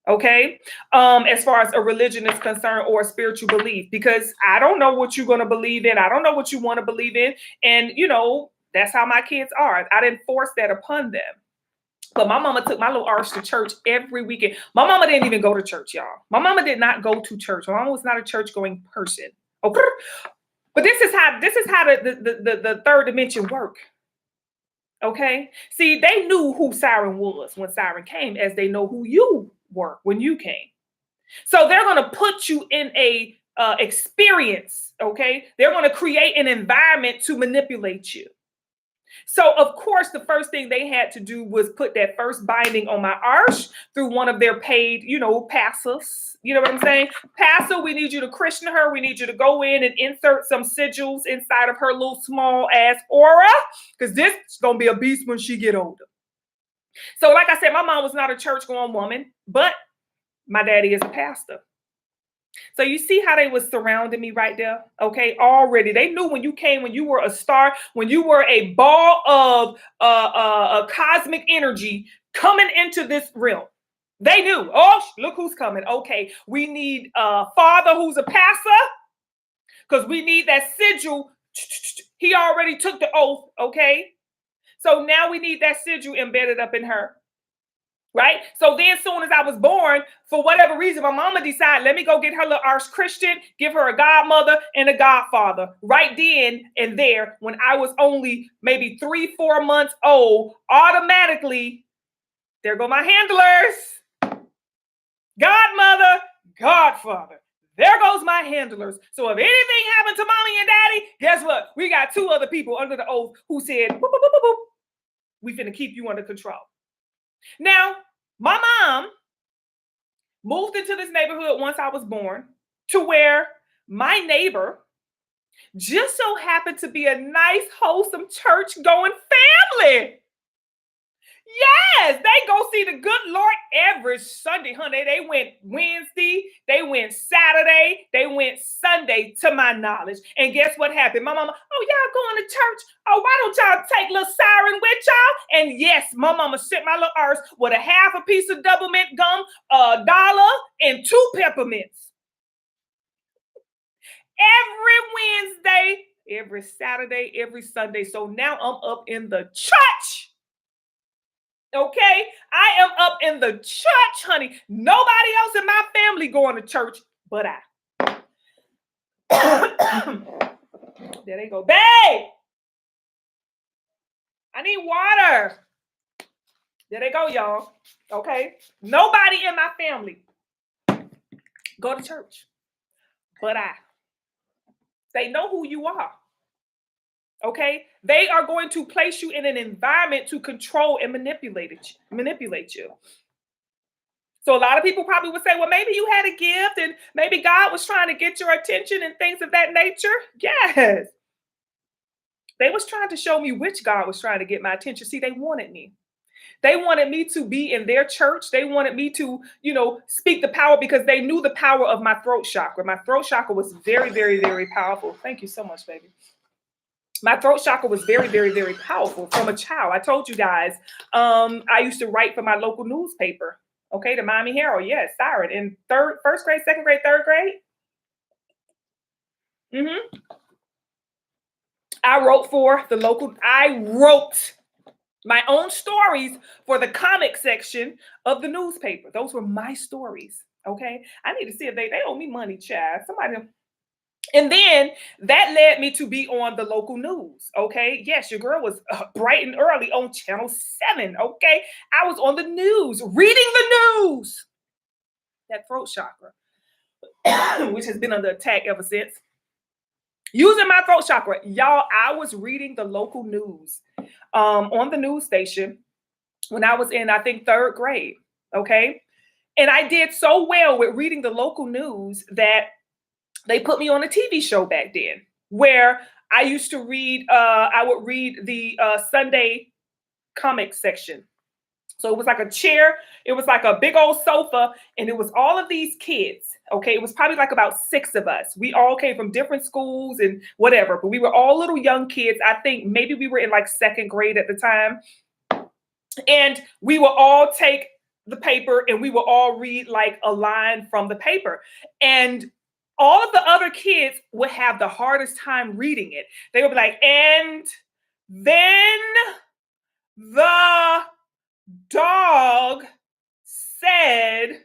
okay, as far as a religion is concerned or a spiritual belief, because I don't know what you're going to believe in. I don't know what you want to believe in. And, you know, that's how my kids are. I didn't force that upon them. But my mama took my little arse to church every weekend. My mama didn't even go to church, y'all. My mama did not go to church. My mama was not a church going person. Okay. But this is how the third dimension work. Okay. See, they knew who Siren was when Siren came, as they know who you were when you came. So they're going to put you in a experience. Okay. They're going to create an environment to manipulate you. So, of course, the first thing they had to do was put that first binding on my arse through one of their paid, you know, pastors. You know what I'm saying? Pastor, we need you to Christian her. We need you to go in and insert some sigils inside of her little small ass aura, because this is going to be a beast when she get older. So, like I said, my mom was not a church-going woman, but my daddy is a pastor. So you see how they was surrounding me right there? Okay, already. They knew when you came, when you were a star, when you were a ball of cosmic energy coming into this realm. They knew, oh, look who's coming. Okay, we need a father who's a pastor, because we need that sigil. He already took the oath, okay? So now we need that sigil embedded up in her. Right? So then as soon as I was born, for whatever reason, my mama decided, let me go get her little arch Christian, give her a godmother and a godfather right then and there. When I was only maybe 3-4 months old, automatically, there go my handlers. Godmother, godfather. There goes my handlers. So if anything happened to mommy and daddy, guess what? We got 2 other people under the oath who said, boop, boop, boop, boop, boop. We finna keep you under control. Now, my mom moved into this neighborhood once I was born, to where my neighbor just so happened to be a nice, wholesome, church-going family. Yes, they go see the good Lord every Sunday, honey. They went Wednesday, they went Saturday, they went Sunday, to my knowledge. And guess what happened? My mama, oh, y'all going to church? Oh, why don't y'all take little Siren with y'all? And yes, my mama sent my little arse with a half a piece of double mint gum, $1, and 2 peppermints. Every Wednesday, every Saturday, every Sunday. So now I'm up in the church. Okay, I am up in the church, honey. Nobody else in my family going to church but I. There they go. Babe, I need water. There they go, y'all. Okay, nobody in my family go to church but I. They know who you are. Okay, they are going to place you in an environment to control and manipulate you. So a lot of people probably would say, well, maybe you had a gift and maybe God was trying to get your attention and things of that nature. Yes. They was trying to show me which God was trying to get my attention. See, they wanted me. They wanted me to be in their church. They wanted me to, you know, speak the power, because they knew the power of my throat chakra. My throat chakra was very, very, very powerful. Thank you so much, baby. My throat chakra was very, very, very powerful from a child. I told you guys, I used to write for my local newspaper. Okay, the Miami Herald. Yes, Siren. In first grade, second grade, third grade. I wrote my own stories for the comic section of the newspaper. Those were my stories. Okay, I need to see if they owe me money, child. Somebody. And then that led me to be on the local news. Okay. Yes, your girl was bright and early on Channel 7. Okay. I was on the news, reading the news. That throat chakra, which has been under attack ever since. Using my throat chakra. Y'all, I was reading the local news on the news station when I was in, I think, 3rd grade. Okay. And I did so well with reading the local news that they put me on a TV show back then, where I used to read, I would read the Sunday comic section. So it was like a chair, it was like a big old sofa, and it was all of these kids. Okay, it was probably like about 6 of us. We all came from different schools and whatever, but we were all little young kids. I think maybe we were in like second grade at the time. And we will all take the paper and we will all read like a line from the paper. And all of the other kids would have the hardest time reading it. They would be like, and then the dog said.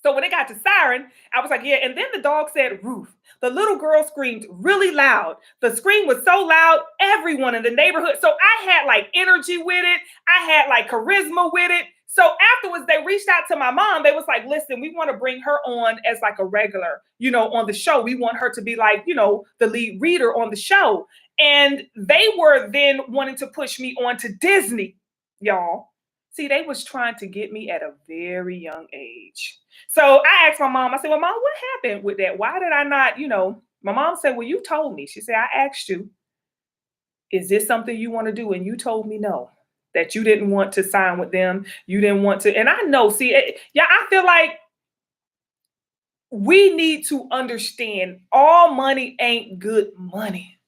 So when it got to siren, I was like, yeah. And then the dog said roof. The little girl screamed really loud. The scream was so loud, everyone in the neighborhood. So I had like energy with it. I had like charisma with it. So afterwards, they reached out to my mom. They was like, listen, we want to bring her on as like a regular, on the show. We want her to be like, the lead reader on the show. And they were then wanting to push me on to Disney, y'all. See, they was trying to get me at a very young age. So I asked my mom, I said, well, Mom, what happened with that? Why did I not, my mom said, well, you told me. She said, I asked you, is this something you want to do? And you told me no, that you didn't want to sign with them. You didn't want to. And I know, I feel like we need to understand all money ain't good money.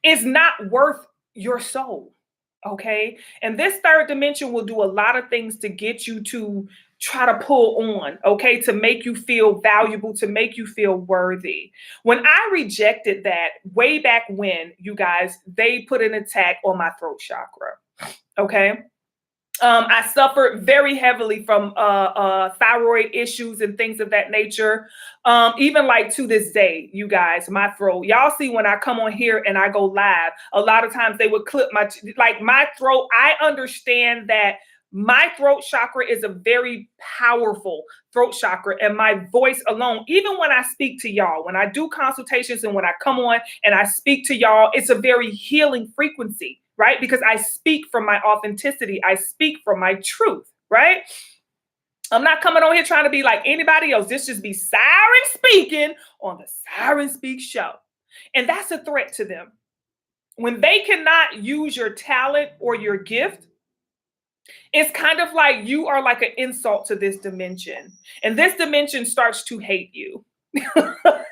It's not worth your soul. Okay. And this third dimension will do a lot of things to get you to try to pull on, okay, to make you feel valuable, to make you feel worthy. When I rejected that way back when, you guys, they put an attack on my throat chakra. Okay. I suffered very heavily from thyroid issues and things of that nature. Even like to this day, you guys, my throat, y'all see when I come on here and I go live, a lot of times they would clip my throat. I understand that my throat chakra is a very powerful throat chakra, and my voice alone, even when I speak to y'all, when I do consultations and when I come on and I speak to y'all, it's a very healing frequency. Right? Because I speak from my authenticity. I speak from my truth, right? I'm not coming on here trying to be like anybody else. This just be Siren speaking on the Siren Speak show. And that's a threat to them. When they cannot use your talent or your gift, it's kind of like you are like an insult to this dimension. And this dimension starts to hate you. It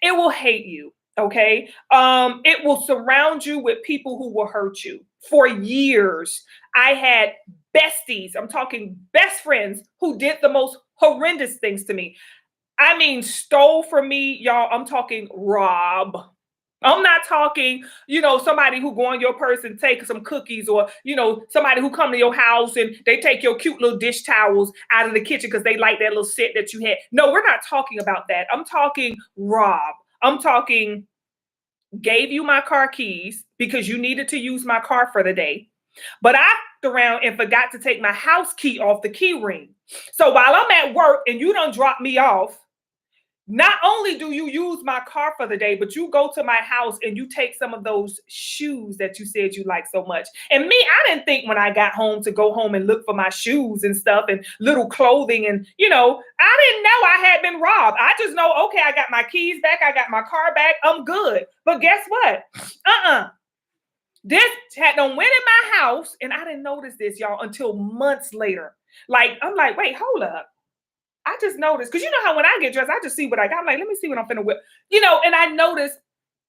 will hate you. Okay. It will surround you with people who will hurt you. For years, I had besties. I'm talking best friends who did the most horrendous things to me. I mean, stole from me, y'all. I'm talking rob. I'm not talking, somebody who go on your purse and take some cookies, or, somebody who come to your house and they take your cute little dish towels out of the kitchen because they like that little set that you had. No, we're not talking about that. I'm talking rob. I'm talking gave you my car keys because you needed to use my car for the day. But I looked around and forgot to take my house key off the key ring. So while I'm at work and you don't drop me off, not only do you use my car for the day, but you go to my house and you take some of those shoes that you said you like so much. And me, I didn't think when I got home to go home and look for my shoes and stuff and little clothing. And, I didn't know I had been robbed. I just know, okay, I got my keys back. I got my car back. I'm good. But guess what? This had done went in my house, and I didn't notice this, y'all, until months later. Like, I'm like, wait, hold up. I just noticed, because you know how when I get dressed, I just see what I got. I'm like, let me see what I'm finna wear. And I noticed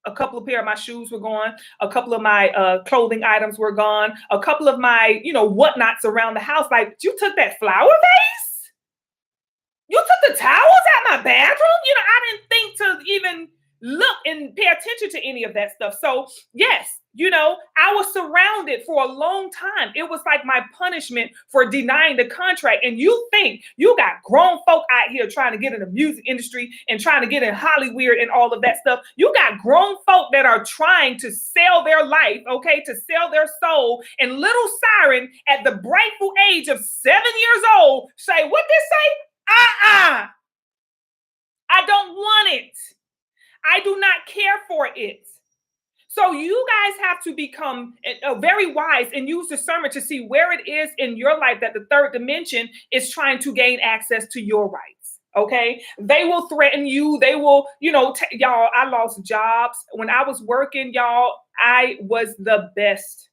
a couple of pair of my shoes were gone. A couple of my clothing items were gone. A couple of my, whatnots around the house. Like, you took that flower vase? You took the towels out my bathroom? I didn't think to even look and pay attention to any of that stuff. So yes, I was surrounded for a long time. It was like my punishment for denying the contract. And you think you got grown folk out here trying to get in the music industry and trying to get in Hollywood and all of that stuff. You got grown folk that are trying to sell their life, okay, to sell their soul. And little Siren at the brightful age of 7 years old say, what they say? I don't want it. I do not care for it. So you guys have to become very wise and use discernment to see where it is in your life that the third dimension is trying to gain access to your rights. Okay. They will threaten you. They will, y'all, I lost jobs. When I was working, y'all, I was the best.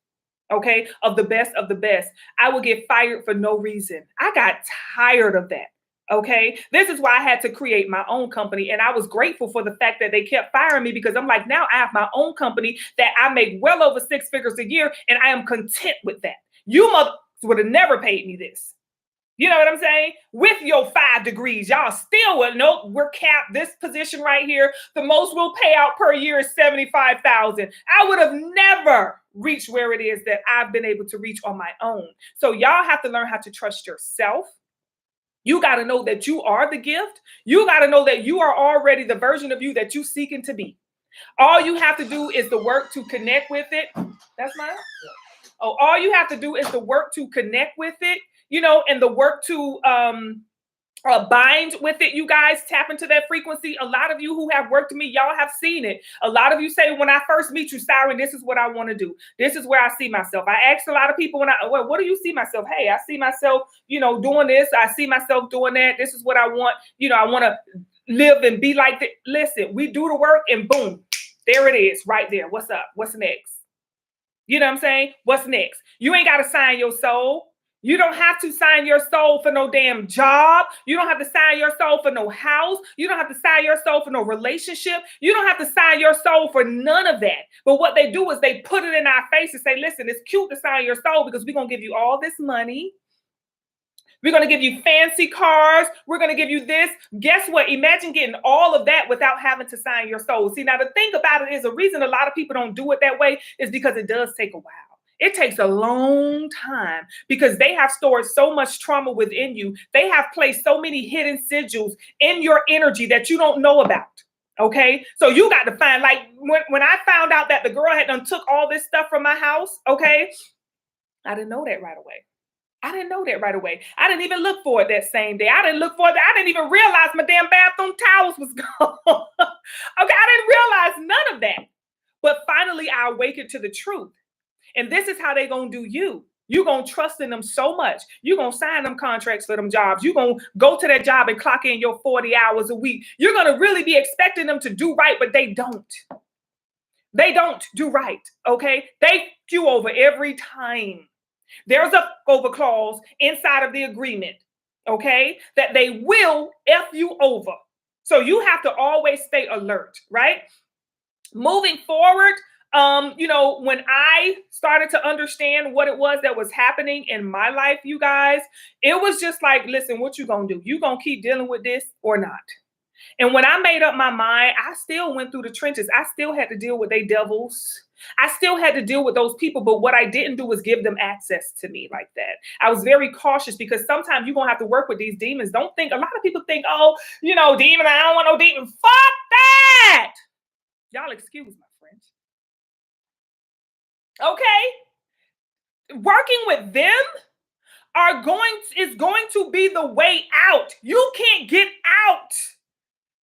Okay. Of the best of the best. I would get fired for no reason. I got tired of that. Okay. This is why I had to create my own company. And I was grateful for the fact that they kept firing me because I'm like, now I have my own company that I make well over 6 figures a year. And I am content with that. You mother would have never paid me this. You know what I'm saying? With your 5 degrees, y'all still would, nope, we're capped. This position right here, the most we'll pay out per year is 75,000. I would have never reached where it is that I've been able to reach on my own. So y'all have to learn how to trust yourself. You got to know that you are the gift. You got to know that you are already the version of you that you seeking to be. All you have to do is the work to connect with it. That's mine. Oh, all you have to do is the work to connect with it, and the work to bind with it. You guys tap into that frequency. A lot of you who have worked with me, y'all have seen it. A lot of you say, when I first meet you, Siren, this is what I want to do. This is where I see myself. I asked a lot of people what do you see myself? Hey, I see myself, doing this. I see myself doing that. This is what I want. I want to live and be like that. Listen, we do the work and boom, there it is right there. What's up? What's next? You know what I'm saying? What's next? You ain't got to sign your soul. You don't have to sign your soul for no damn job. You don't have to sign your soul for no house. You don't have to sign your soul for no relationship. You don't have to sign your soul for none of that. But what they do is they put it in our face and say, listen, it's cute to sign your soul because we're going to give you all this money. We're going to give you fancy cars. We're going to give you this. Guess what? Imagine getting all of that without having to sign your soul. See, now the thing about it is the reason a lot of people don't do it that way is because it does take a while. It takes a long time because they have stored so much trauma within you. They have placed so many hidden sigils in your energy that you don't know about. Okay. So you got to find, like when I found out that the girl had done took all this stuff from my house. Okay. I didn't know that right away. I I didn't even look for it that same day. I didn't even realize my damn bathroom towels was gone. Okay. I didn't realize none of that. But finally, I awakened to the truth. And this is how they going to do you. You're going to trust in them so much. You're going to sign them contracts for them jobs. You're going to go to that job and clock in your 40 hours a week. You're going to really be expecting them to do right, but they don't. They don't do right, okay? They f you over every time. There's a over clause inside of the agreement, okay, that they will F you over. So you have to always stay alert, right? Moving forward, when I started to understand what it was that was happening in my life, you guys, it was just like, listen, what you gonna do? You gonna keep dealing with this or not? And when I made up my mind, I still went through the trenches. I still had to deal with they devils. I still had to deal with those people. But what I didn't do was give them access to me like that. I was very cautious because sometimes you're going to have to work with these demons. Don't think, a lot of people think, oh, demon, I don't want no demon. Fuck that. Y'all excuse my French. Okay. Working with them is going to be the way out. You can't get out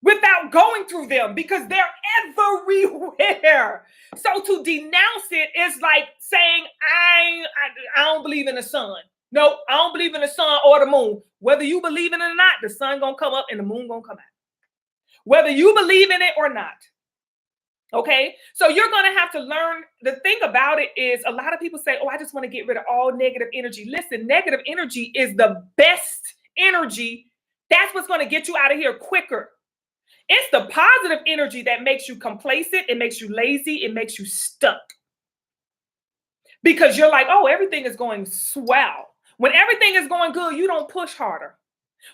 without going through them because they're everywhere. So to denounce it is like saying, I don't believe in the sun. No, I don't believe in the sun or the moon. Whether you believe in it or not, the sun gonna come up and the moon gonna come out. Whether you believe in it or not. Okay, so you're going to have to learn. The thing about it is a lot of people say, oh, I just want to get rid of all negative energy. Listen, negative energy is the best energy. That's what's going to get you out of here quicker. It's the positive energy that makes you complacent. It makes you lazy. It makes you stuck. Because you're like, oh, everything is going swell. When everything is going good, you don't push harder.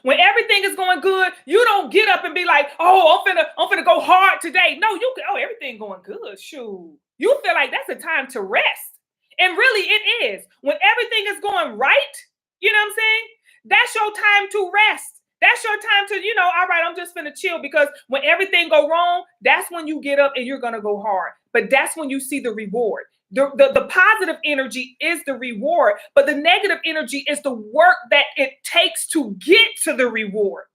When everything is going good, you don't get up and be like, oh, I'm finna go hard today. No, everything going good. Shoot. You feel like that's a time to rest. And really it is. When everything is going right, you know what I'm saying? That's your time to rest. That's your time to, all right, I'm just finna chill, because when everything go wrong, that's when you get up and you're going to go hard. But that's when you see the reward. The positive energy is the reward, but the negative energy is the work that it takes to get to the reward.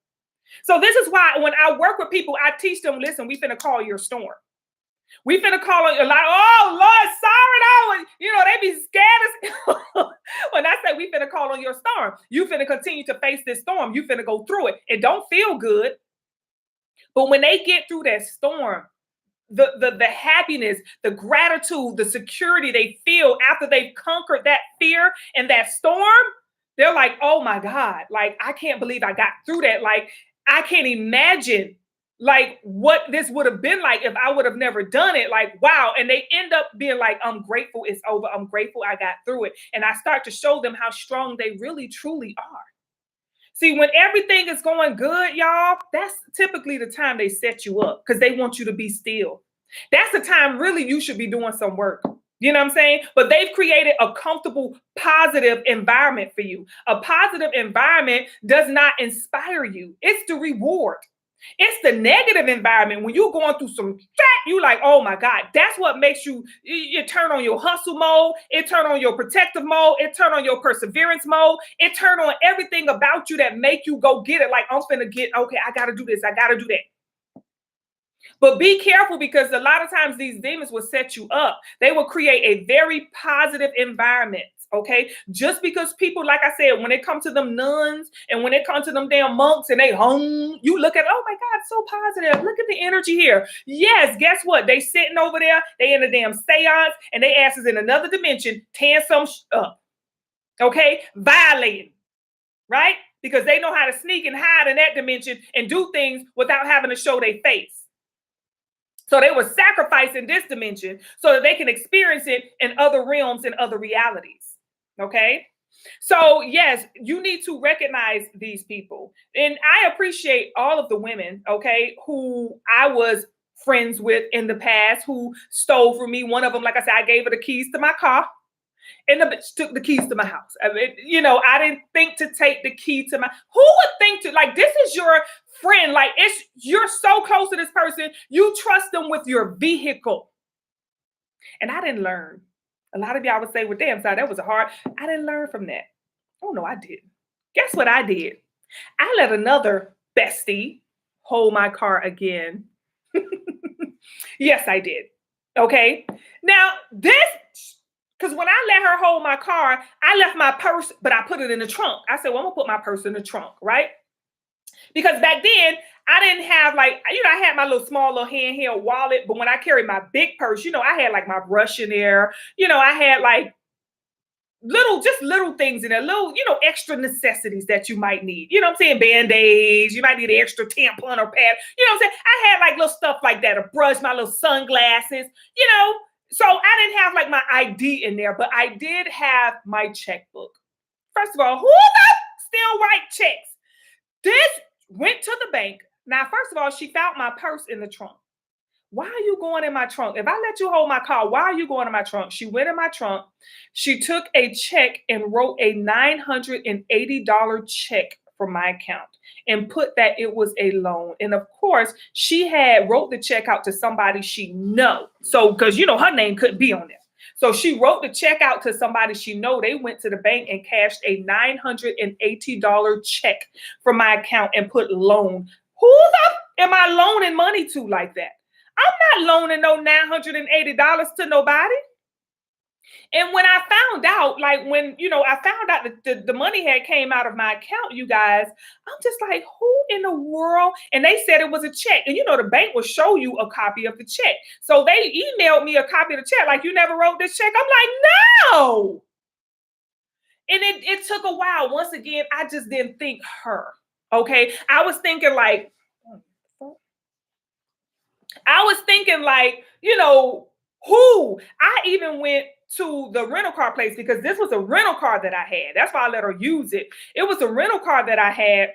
So this is why when I work with people, I teach them, listen, we finna call your storm. We finna call on a lot. Oh, Lord, sorry, they be scared as when I say we finna call on your storm. storm. You finna continue to face this storm. You finna go through it. It don't feel good. But when they get through that storm, the happiness, the gratitude, the security they feel after they've conquered that fear and that storm, they're like, oh my God, like, I can't believe I got through that. Like, I can't imagine like what this would have been like if I would have never done it. Like, wow. And they end up being like, I'm grateful it's over. I'm grateful I got through it. And I start to show them how strong they really, truly are. See, when everything is going good, y'all, that's typically the time they set you up because they want you to be still. That's the time really you should be doing some work. You know what I'm saying? But they've created a comfortable, positive environment for you. A positive environment does not inspire you. It's the reward. It's the negative environment. When you're going through some fat, you like, oh my God, that's what makes you turn on your hustle mode. It turn on your protective mode. It turn on your perseverance mode. It turn on everything about you that make you go get it. Like, I'm finna get, okay, I got to do this. I got to do that. But be careful because a lot of times these demons will set you up. They will create a very positive environment. Okay, just because people, like I said, when it comes to them nuns and when it comes to them damn monks and they home, you look at, oh my God, so positive. Look at the energy here. Yes, guess what? They sitting over there, they in a damn seance, and they asses in another dimension, tearing some up. Okay, violating, right? Because they know how to sneak and hide in that dimension and do things without having to show their face. So they were sacrificing this dimension so that they can experience it in other realms and other realities. Okay. So yes, you need to recognize these people. And I appreciate all of the women, okay, who I was friends with in the past who stole from me. One of them, like I said, I gave her the keys to my car. And the bitch took the keys to my house. I mean, you know, I didn't think to take the key to my, who would think to, like, this is your friend. Like, you're so close to this person. You trust them with your vehicle. And I didn't learn. A lot of y'all would say, well, damn, sorry, that was I didn't learn from that. Oh, no, I didn't. Guess what I did? I let another bestie hold my car again. Yes, I did. Okay. Now, because when I let her hold my car, I left my purse, but I put it in the trunk. I said, well, I'm going to put my purse in the trunk, right? Because back then, I didn't have like, you know, I had my small little handheld wallet, but when I carried my big purse, you know, I had like my brush in there. You know, I had like little things in there, little, you know, extra necessities that you might need. You know what I'm saying? Band-aids, you might need an extra tampon or pad. You know what I'm saying? I had like little stuff like that, a brush, my little sunglasses, you know. So I didn't have like my ID in there, but I did have my checkbook. First of all, who the still write checks? This went to the bank. Now, first of all, she found my purse in the trunk. Why are you going in my trunk? If I let you hold my car, why are you going in my trunk? She went in my trunk. She took a check and wrote a $980 check from my account and put that it was a loan. And of course, she had wrote the check out to somebody she know. So, because, you know, her name couldn't be on there. So she wrote the check out to somebody she know. They went to the bank and cashed a $980 check from my account and put loan. Who the am I loaning money to like that? I'm not loaning no $980 to nobody. And when I found out, like when, you know, I found out that the money had came out of my account, you guys, I'm just like, who in the world? And they said it was a check. And, you know, the bank will show you a copy of the check. So they emailed me a copy of the check. Like, you never wrote this check? I'm like, no. And it took a while. Once again, I just didn't think her. Okay. I was thinking like, you know, who? I even went to the rental car place because this was a rental car that I had. That's why I let her use it. It was a rental car that I had.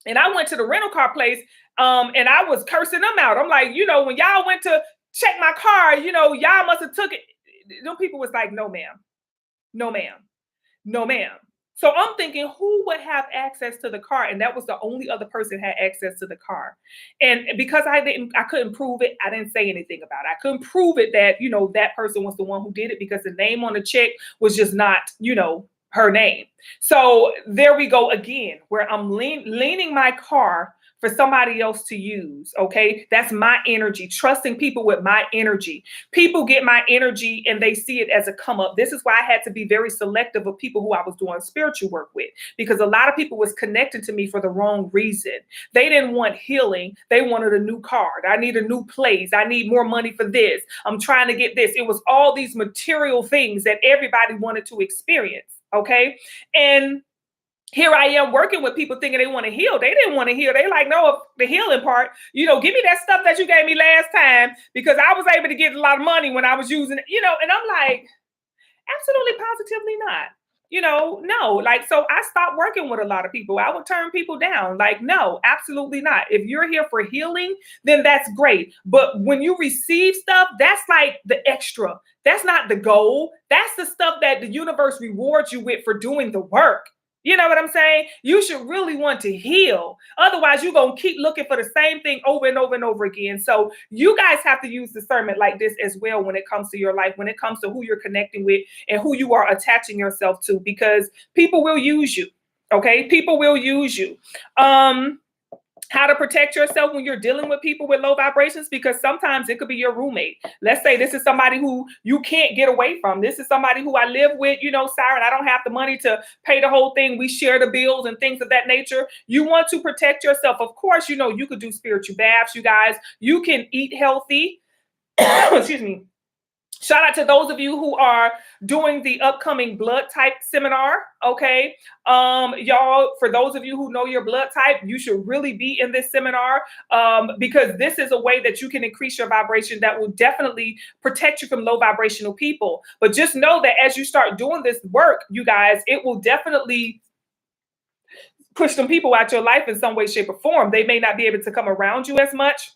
And I went to the rental car place and I was cursing them out. I'm like, you know, when y'all went to check my car, you know, y'all must have took it. Them people was like, no, ma'am. No, ma'am. No, ma'am. So I'm thinking, who would have access to the car? And that was the only other person had access to the car. And because I couldn't prove it, I didn't say anything about it. I couldn't prove it that, you know, that person was the one who did it because the name on the check was just not, you know, her name. So there we go again, where I'm leaning my car for somebody else to use. Okay. That's my energy, trusting people with my energy. People get my energy and they see it as a come up. This is why I had to be very selective of people who I was doing spiritual work with, because a lot of people was connected to me for the wrong reason. They didn't want healing. They wanted a new card. I need a new place. I need more money for this. I'm trying to get this. It was all these material things that everybody wanted to experience. Okay. And here I am working with people thinking they want to heal. They didn't want to heal. They like, no, the healing part, give me that stuff that you gave me last time, because I was able to get a lot of money when I was using it, and I'm like, absolutely positively not. No, like, so I stopped working with a lot of people. I would turn people down. Like, no, absolutely not. If you're here for healing, then that's great. But when you receive stuff, that's like the extra. That's not the goal. That's the stuff that the universe rewards you with for doing the work. You know what I'm saying? You should really want to heal. Otherwise, you're going to keep looking for the same thing over and over and over again. So you guys have to use discernment like this as well when it comes to your life, when it comes to who you're connecting with and who you are attaching yourself to, because people will use you. Okay? People will use you. How to protect yourself when you're dealing with people with low vibrations, because sometimes it could be your roommate. Let's say this is somebody who you can't get away from. This is somebody who I live with, Siren, I don't have the money to pay the whole thing. We share the bills and things of that nature. You want to protect yourself. Of course, you could do spiritual baths, you guys. You can eat healthy. Excuse me. Shout out to those of you who are doing the upcoming blood type seminar. Okay. Y'all, for those of you who know your blood type, you should really be in this seminar, because this is a way that you can increase your vibration that will definitely protect you from low vibrational people. But just know that as you start doing this work, you guys, it will definitely push some people out your life in some way, shape, or form. They may not be able to come around you as much.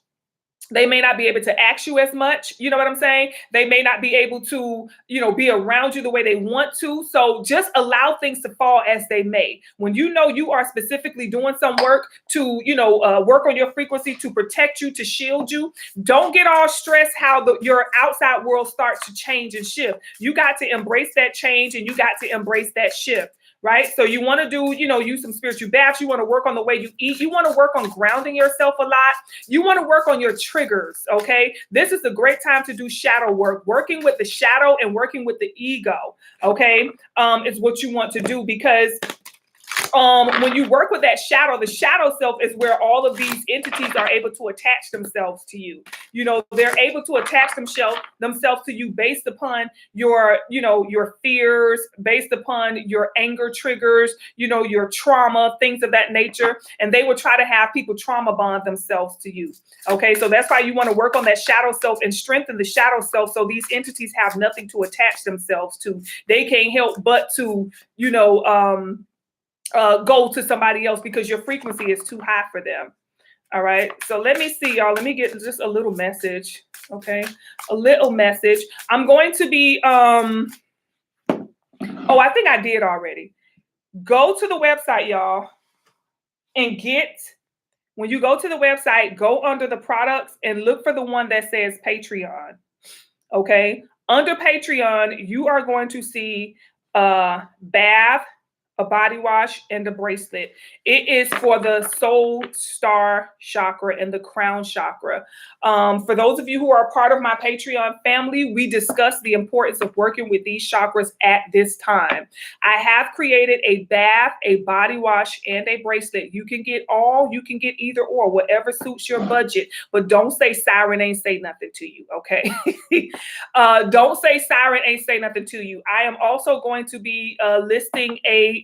They may not be able to ask you as much. You know what I'm saying? They may not be able to, be around you the way they want to. So just allow things to fall as they may. When you are specifically doing some work to, work on your frequency to protect you, to shield you, don't get all stressed how your outside world starts to change and shift. You got to embrace that change and you got to embrace that shift. Right? So you want to do, use some spiritual baths. You want to work on the way you eat. You want to work on grounding yourself a lot. You want to work on your triggers. Okay. This is a great time to do shadow work. Working with the shadow and working with the ego. Okay. Is what you want to do, because when you work with that shadow, the shadow self is where all of these entities are able to attach themselves to you. They're able to attach themselves to you based upon your fears, based upon your anger triggers, your trauma, things of that nature. And they will try to have people trauma bond themselves to you. Okay. So that's why you want to work on that shadow self and strengthen the shadow self. So these entities have nothing to attach themselves to. They can't help but to, go to somebody else because your frequency is too high for them. All right. So let me see, y'all. Let me get just a little message. Okay. A little message. I'm going to be, I think I did already. Go to the website, y'all, and when you go to the website, go under the products and look for the one that says Patreon. Okay. Under Patreon, you are going to see bath, a body wash, and a bracelet. It is for the soul star chakra and the crown chakra. For those of you who are a part of my Patreon family, we discuss the importance of working with these chakras at this time. I have created a bath, a body wash, and a bracelet. You can get either or, whatever suits your budget. But don't say Siren ain't say nothing to you, okay? Don't say Siren ain't say nothing to you. I am also going to be listing a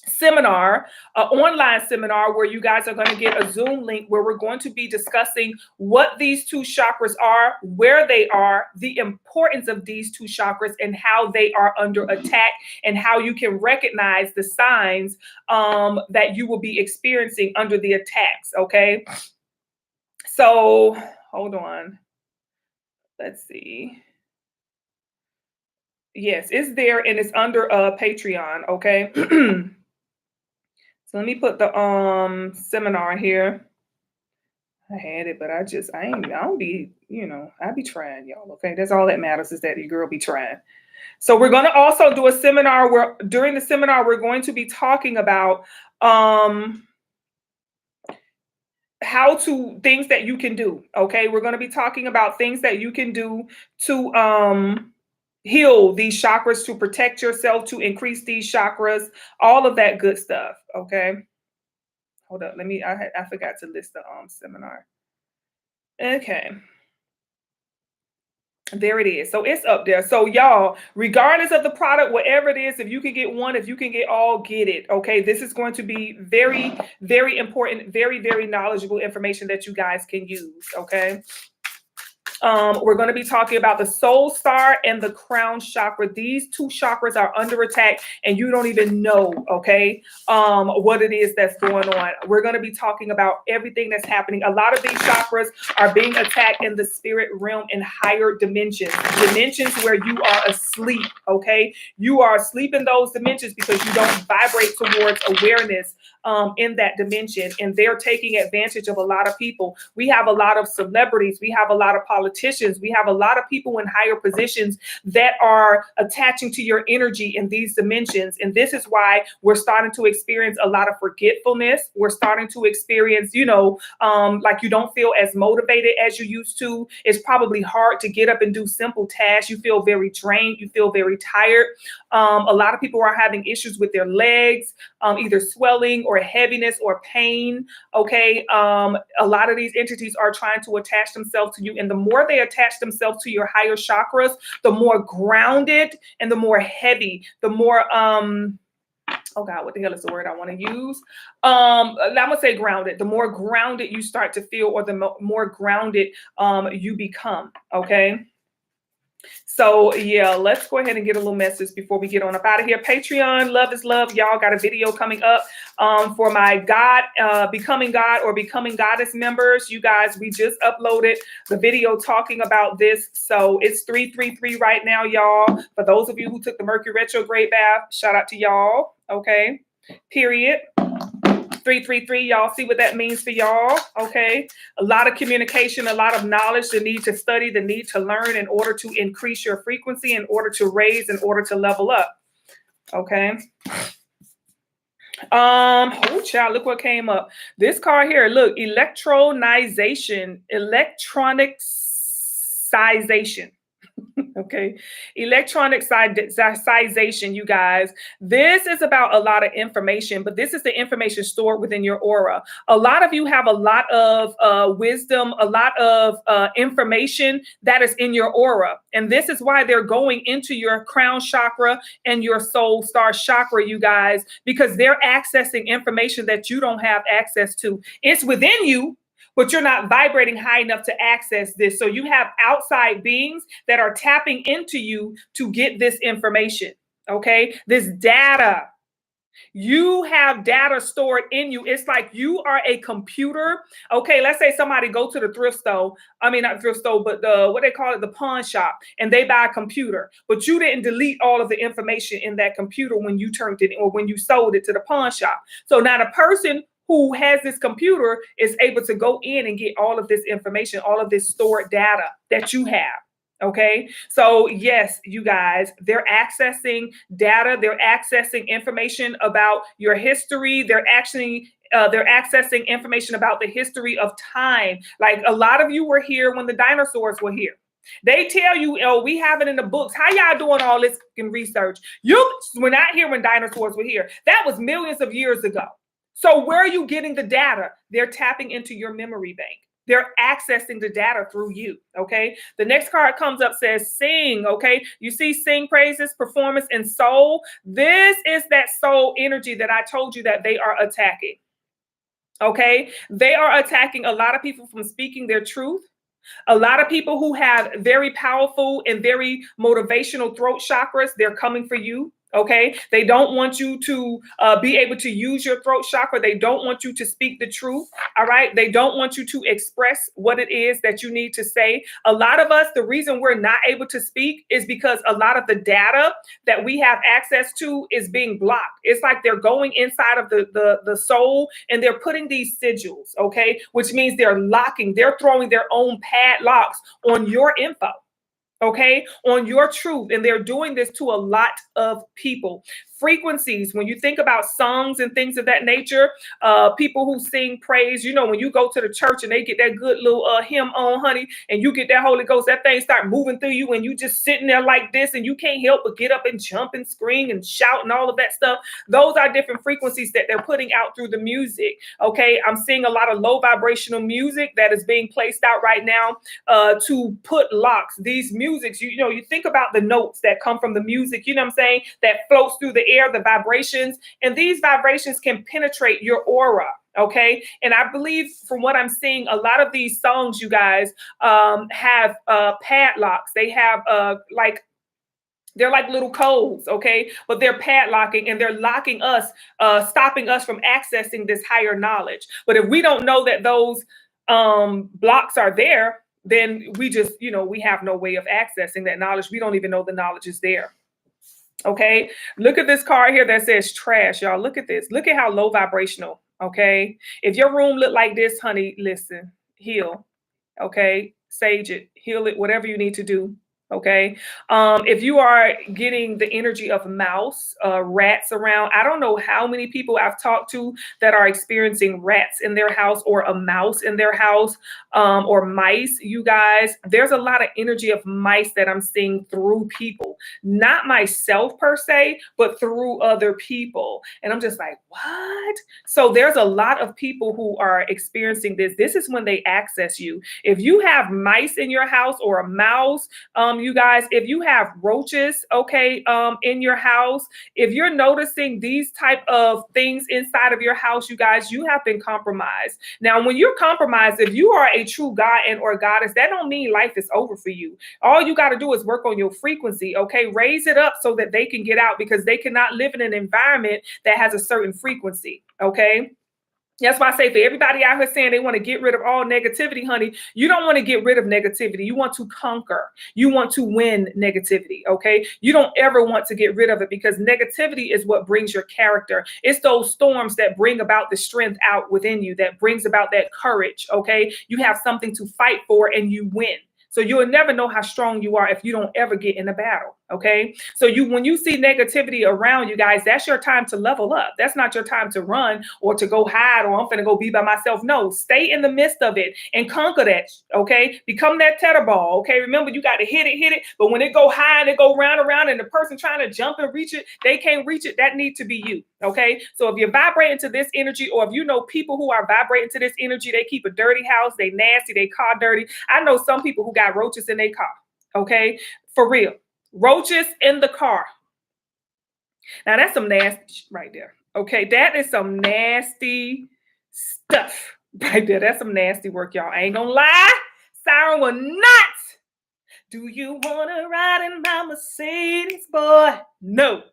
seminar, an online seminar, where you guys are going to get a Zoom link where we're going to be discussing what these two chakras are, where they are, the importance of these two chakras, and how they are under attack, and how you can recognize the signs that you will be experiencing under the attacks. Okay. So hold on. Let's see. Yes, it's there and it's under Patreon. Okay. So let me put the seminar here. I had it, but I don't be, I be trying, y'all. Okay. That's all that matters, is that your girl be trying. So we're going to also do a seminar where during the seminar, we're going to be talking about things that you can do. Okay, we're going to be talking about things that you can do to heal these chakras, to protect yourself, to increase these chakras, all of that good stuff. Okay, hold up, I forgot to list the seminar. Okay, there it is. So it's up there. So y'all, regardless of the product, whatever it is, if you can get one, if you can get all, get it. Okay, this is going to be very, very important, very, very knowledgeable information that you guys can use. Okay. We're going to be talking about the soul star and the crown chakra. These two chakras are under attack and you don't even know, okay, what it is that's going on. We're going to be talking about everything that's happening. A lot of these chakras are being attacked in the spirit realm in higher dimensions where you are asleep, okay? You are asleep in those dimensions because you don't vibrate towards awareness in that dimension, and they're taking advantage of a lot of people. We have a lot of celebrities, we have a lot of politicians, we have a lot of people in higher positions that are attaching to your energy in these dimensions. And this is why we're starting to experience a lot of forgetfulness. We're starting to experience, like you don't feel as motivated as you used to. It's probably hard to get up and do simple tasks. You feel very drained. You feel very tired. A lot of people are having issues with their legs, either swelling or heaviness or pain. Okay. A lot of these entities are trying to attach themselves to you. And the more they attach themselves to your higher chakras, the more grounded and the more heavy, the more, oh God, what the hell is the word I want to use? I'm gonna say grounded. The more grounded you start to feel, or the more grounded you become. Okay. So yeah, let's go ahead and get a little message before we get on up out of here. Patreon, love is love. Y'all got a video coming up for my Becoming God or Becoming Goddess members. You guys, we just uploaded the video talking about this. So it's 333 right now, y'all. For those of you who took the Mercury retrograde bath, shout out to y'all. Okay, period. 333, y'all see what that means for y'all. Okay, a lot of communication, a lot of knowledge, the need to study, the need to learn in order to increase your frequency, in order to raise, in order to level up. Okay. Oh child, look what came up. This card here, look, electronization. Okay, electronicization, you guys. This is about a lot of information, but this is the information stored within your aura. A lot of you have a lot of wisdom, a lot of information that is in your aura. And this is why they're going into your crown chakra and your soul star chakra, you guys, because they're accessing information that you don't have access to. It's within you, but you're not vibrating high enough to access this. So you have outside beings that are tapping into you to get this information, okay? This data. You have data stored in you. It's like you are a computer. Okay, let's say somebody go to the thrift store. I mean, not thrift store, but what they call it, the pawn shop, and they buy a computer. But you didn't delete all of the information in that computer when you turned it or when you sold it to the pawn shop. So now the person who has this computer is able to go in and get all of this information, all of this stored data that you have. Okay. So yes, you guys, they're accessing data. They're accessing information about your history. They're accessing information about the history of time. Like a lot of you were here when the dinosaurs were here. They tell you, oh, we have it in the books. How y'all doing all this in research? You were not here when dinosaurs were here. That was millions of years ago. So where are you getting the data? They're tapping into your memory bank. They're accessing the data through you, okay? The next card comes up, says sing, okay? You see sing, praises, performance, and soul. This is that soul energy that I told you that they are attacking, okay? They are attacking a lot of people from speaking their truth. A lot of people who have very powerful and very motivational throat chakras, they're coming for you. Okay, they don't want you to be able to use your throat chakra. They don't want you to speak the truth. All right. They don't want you to express what it is that you need to say. A lot of us, the reason we're not able to speak is because a lot of the data that we have access to is being blocked. It's like they're going inside of the soul and they're putting these sigils. Okay, which means they're locking, they're throwing their own padlocks on your info. Okay, on your truth. And they're doing this to a lot of people. frequencies. When you think about songs and things of that nature, people who sing praise, you know, when you go to the church and they get that good little hymn on, honey, and you get that Holy Ghost, that thing start moving through you and you just sitting there like this and you can't help but get up and jump and scream and shout and all of that stuff. Those are different frequencies that they're putting out through the music. Okay, I'm seeing a lot of low vibrational music that is being placed out right now to put locks. These musics, you know, you think about the notes that come from the music, you know what I'm saying, that floats through the air, the vibrations, and these vibrations can penetrate your aura. Okay. And I believe from what I'm seeing, a lot of these songs, you guys, have padlocks. They have they're like little codes, okay? But they're padlocking and they're locking us, stopping us from accessing this higher knowledge. But if we don't know that those blocks are there, then we just, you know, we have no way of accessing that knowledge. We don't even know the knowledge is there. Okay. Look at this card here that says trash, y'all. Look at this. Look at how low vibrational. Okay. If your room look like this, honey, listen, heal. Okay. Sage it, heal it, whatever you need to do. Okay. If you are getting the energy of mouse, rats around, I don't know how many people I've talked to that are experiencing rats in their house or a mouse in their house, or mice. You guys, there's a lot of energy of mice that I'm seeing through people, not myself per se, but through other people. And I'm just like, what? So there's a lot of people who are experiencing this. This is when they access you. If you have mice in your house or a mouse, you guys, if you have roaches, okay, in your house, if you're noticing these type of things inside of your house, you guys, you have been compromised. Now, when you're compromised, if you are a true God and or goddess, that don't mean life is over for you. All you got to do is work on your frequency, okay? Raise it up so that they can get out, because they cannot live in an environment that has a certain frequency, okay? That's why I say for everybody out here saying they want to get rid of all negativity, honey, you don't want to get rid of negativity. You want to conquer. You want to win negativity, okay? You don't ever want to get rid of it, because negativity is what brings your character. It's those storms that bring about the strength out within you, that brings about that courage, okay? You have something to fight for and you win. So you'll never know how strong you are if you don't ever get in a battle. Okay. So when you see negativity around you guys, that's your time to level up. That's not your time to run or to go hide or I'm going to go be by myself. No, stay in the midst of it and conquer that. Okay. Become that tether ball. Okay. Remember, you got to hit it. But when it go high and it go round and round and the person trying to jump and reach it, they can't reach it. That needs to be you. Okay. So if you're vibrating to this energy, or if you know people who are vibrating to this energy, they keep a dirty house, they nasty, they car dirty. I know some people who got roaches in their car. Okay. For real. Roaches in the car. Now that's some nasty right there. Okay, that is some nasty stuff right there. That's some nasty work, y'all. I ain't gonna lie. Siren will not. Do you want to ride in my Mercedes, boy? No.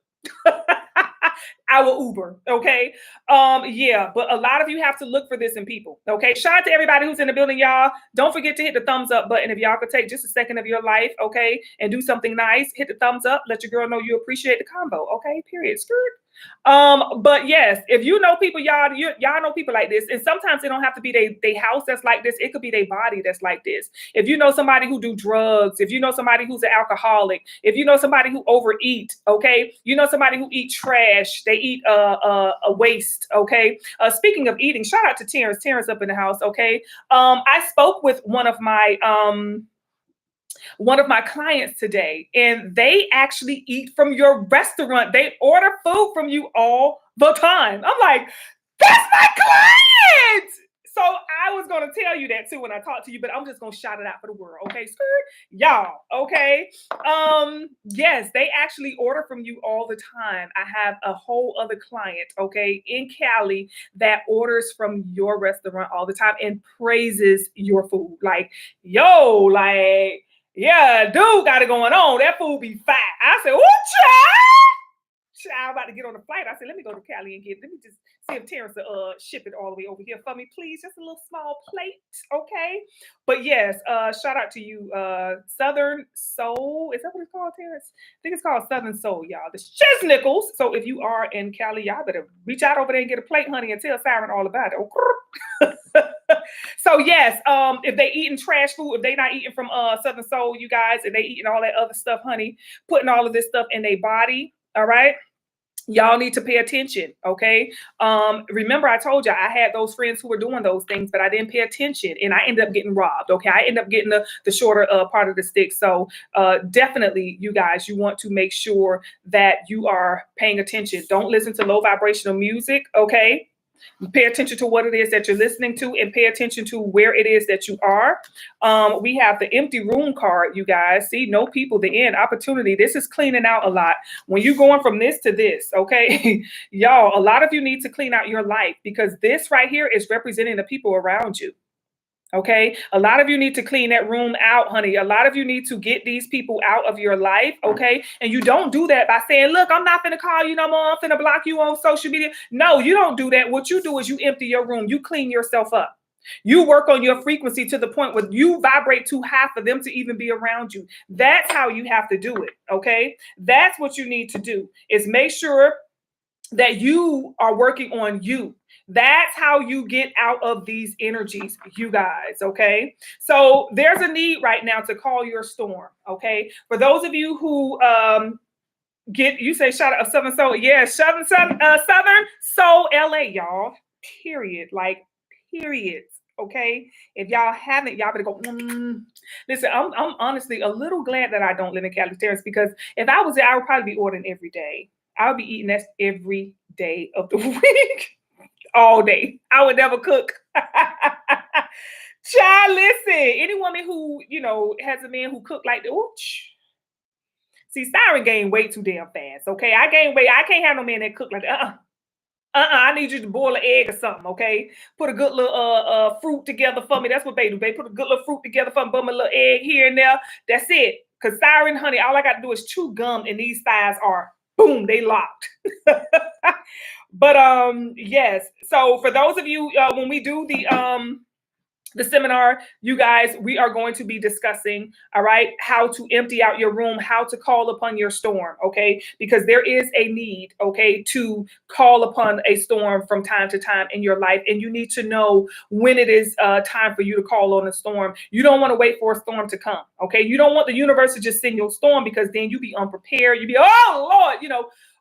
I will Uber, okay? Yeah, but a lot of you have to look for this in people, okay? Shout out to everybody who's in the building, y'all. Don't forget to hit the thumbs up button if y'all could take just a second of your life, okay? And do something nice. Hit the thumbs up. Let your girl know you appreciate the combo, okay? Period. Skirt. But yes, if you know people, y'all know people like this, and sometimes it don't have to be they house that's like this. It could be their body that's like this. If you know somebody who do drugs, if you know somebody who's an alcoholic, if you know somebody who overeat, okay, you know somebody who eat trash, they eat a waste, okay. Speaking of eating, shout out to Terrence up in the house, okay. I spoke with one of my clients today, and they actually eat from your restaurant. They order food from you all the time. I'm like, that's my client. So I was going to tell you that too when I talked to you, but I'm just going to shout it out for the world. Okay, skirt, y'all. Okay. Yes, they actually order from you all the time. I have a whole other client, okay, in Cali that orders from your restaurant all the time and praises your food. Like, yo, like, yeah, dude got it going on. That food be fat. I said, oh, child, about to get on the flight. I said, let me go to Cali and let me just see if Terrence will ship it all the way over here for me, please. Just a little small plate, okay? But yes, shout out to you, Southern Soul. Is that what it's called, Terrence? I think it's called Southern Soul, y'all. This Nichols. So if you are in Cali, y'all better reach out over there and get a plate, honey, and tell Siren all about it. Okay? So yes, if they eating trash food, if they not eating from Southern Soul, you guys, and they eating all that other stuff, honey, putting all of this stuff in their body, all right? Y'all need to pay attention, okay? Remember, I told you I had those friends who were doing those things, but I didn't pay attention, and I ended up getting robbed. Okay, I ended up getting the shorter part of the stick. So definitely, you guys, you want to make sure that you are paying attention. Don't listen to low vibrational music. Okay, pay attention to what it is that you're listening to, and pay attention to where it is that you are. We have the empty room card, you guys. See, no people, the end, opportunity. This is cleaning out a lot. When you're going from this to this, okay, y'all, a lot of you need to clean out your life, because this right here is representing the people around you. Okay. A lot of you need to clean that room out, honey. A lot of you need to get these people out of your life. Okay. And you don't do that by saying, look, I'm not going to call you no more. I'm going to block you on social media. No, you don't do that. What you do is you empty your room. You clean yourself up. You work on your frequency to the point where you vibrate too high for them to even be around you. That's how you have to do it. Okay. That's what you need to do, is make sure that you are working on you. That's how you get out of these energies, you guys, okay? So there's a need right now to call your storm, okay? For those of you who you say shout out Southern Soul. Yeah, Southern Soul LA, y'all. Period. Like, period. Okay. If y'all haven't, y'all better go. Listen, I'm honestly a little glad that I don't live in Cali, Terrence, because if I was there, I would probably be ordering every day. I would be eating that every day of the week, all day. I would never cook. Child, listen, any woman who, has a man who cook like that, see, Siren gained way too damn fast, okay? I gained weight. I can't have no man that cook like that. I need you to boil an egg or something, okay? Put a good little fruit together for me. That's what they do. They put a good little fruit together for me, bum a little egg here and there. That's it. Because Siren, honey, all I got to do is chew gum, and these thighs are, boom, they locked. But yes. So for those of you, when we do the seminar, you guys, we are going to be discussing, all right, how to empty out your room, how to call upon your storm, okay? Because there is a need, okay, to call upon a storm from time to time in your life. And you need to know when it is time for you to call on a storm. You don't want to wait for a storm to come, okay? You don't want the universe to just send you a storm, because then you be unprepared. You be, oh, Lord,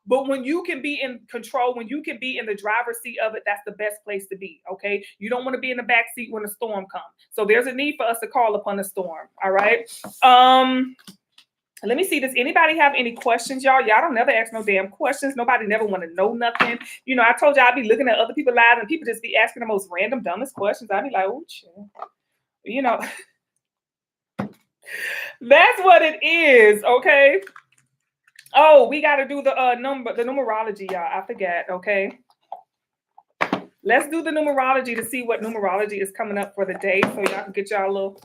But when you can be in control, when you can be in the driver's seat of it, that's the best place to be, okay? You don't want to be in the back seat when a storm comes. So there's a need for us to call upon a storm, all right? Let me see, does anybody have any questions, y'all? Y'all don't never ask no damn questions. Nobody never want to know nothing. I told y'all I'd be looking at other people's lives, and people just be asking the most random, dumbest questions. I'd be like, oh, shit. That's what it is, okay? Oh, we got to do the numerology, y'all. I forgot, okay? Let's do the numerology to see what numerology is coming up for the day, so y'all can get y'all a little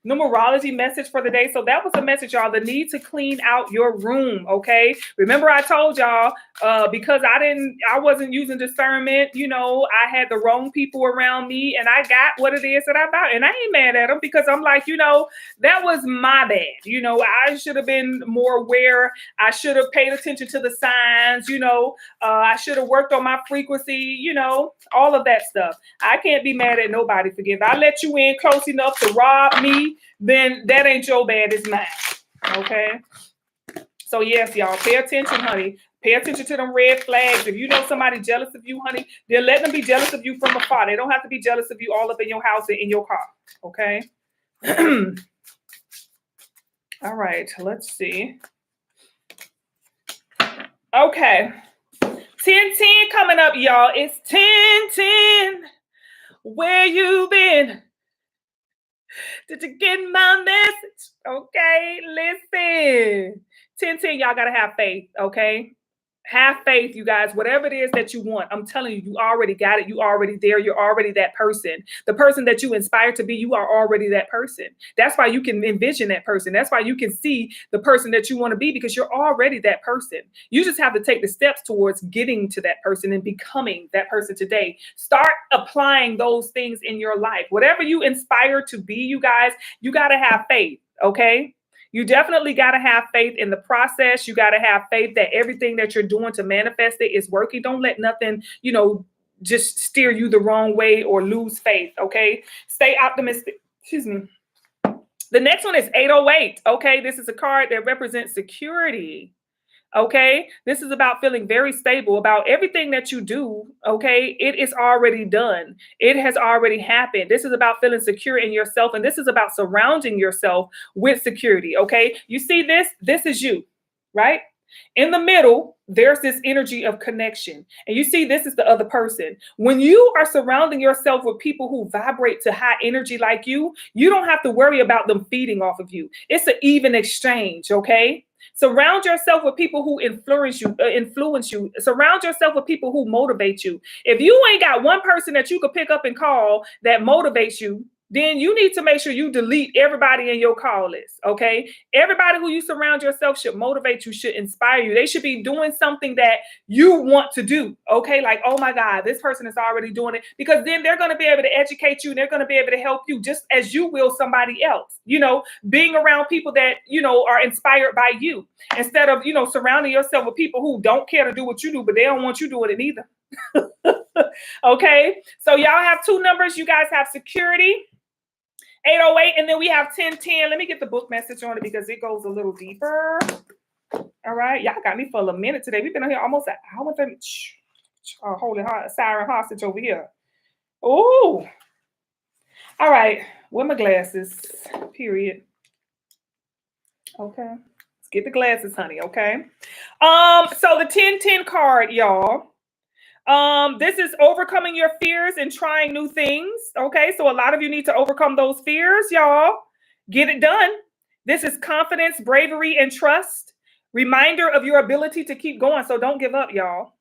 numerology message for the day. So that was a message, y'all, the need to clean out your room, okay? Remember I told y'all, because I wasn't using discernment, I had the wrong people around me, and I got what it is that I got, and I ain't mad at them, because I'm like, that was my bad. I should have been more aware. I should have paid attention to the signs, I should have worked on my frequency, all of that stuff. I can't be mad at nobody. Forgive. I let you in close enough to rob me, then that ain't your bad, it's mine. Okay. So yes, y'all, pay attention, honey. Pay attention to them red flags. If you know somebody jealous of you, honey, then let them be jealous of you from afar. They don't have to be jealous of you all up in your house and in your car. Okay. All right, let's see. Okay. 10-10 coming up, y'all. It's 10-10. Where you been? Did you get my message? Okay, listen. 10-10, y'all gotta have faith, okay? Have faith, you guys. Whatever it is that you want, I'm telling you, you already got it. You already there. You're already that person. The person that you inspire to be, you are already that person. That's why you can envision that person. That's why you can see the person that you want to be, because you're already that person. You just have to take the steps towards getting to that person and becoming that person today. Start applying those things in your life. Whatever you inspire to be, you guys, you got to have faith, okay? You definitely got to have faith in the process. You got to have faith that everything that you're doing to manifest it is working. Don't let nothing, just steer you the wrong way or lose faith. Okay. Stay optimistic. Excuse me. The next one is 808. Okay. This is a card that represents security. Okay. This is about feeling very stable about everything that you do. Okay. It is already done. It has already happened. This is about feeling secure in yourself. And this is about surrounding yourself with security. Okay. You see this? This is you, right? In the middle, there's this energy of connection. And you see, this is the other person. When you are surrounding yourself with people who vibrate to high energy like you don't have to worry about them feeding off of you. It's an even exchange. Okay. Surround yourself with people who influence you. Surround yourself with people who motivate you. If you ain't got one person that you could pick up and call that motivates you, then you need to make sure you delete everybody in your call list. Okay. Everybody who you surround yourself should motivate you, should inspire you. They should be doing something that you want to do. Okay. Like, oh my God, this person is already doing it, because then they're going to be able to educate you and they're going to be able to help you just as you will somebody else, being around people that, are inspired by you, instead of, surrounding yourself with people who don't care to do what you do, but they don't want you doing it either. Okay. So y'all have two numbers. You guys have security, 808, and then we have 1010. Let me get the book message on it because it goes a little deeper. All right. Y'all got me for a minute today. We've been on here almost an hour. Holding siren hostage over here. Oh. All right. Where my glasses? Period. Okay. Let's get the glasses, honey. Okay. So the 1010 card, y'all. This is overcoming your fears and trying new things. Okay, so a lot of you need to overcome those fears, y'all. Get it done. This is confidence, bravery, and trust. Reminder of your ability to keep going. So don't give up, y'all.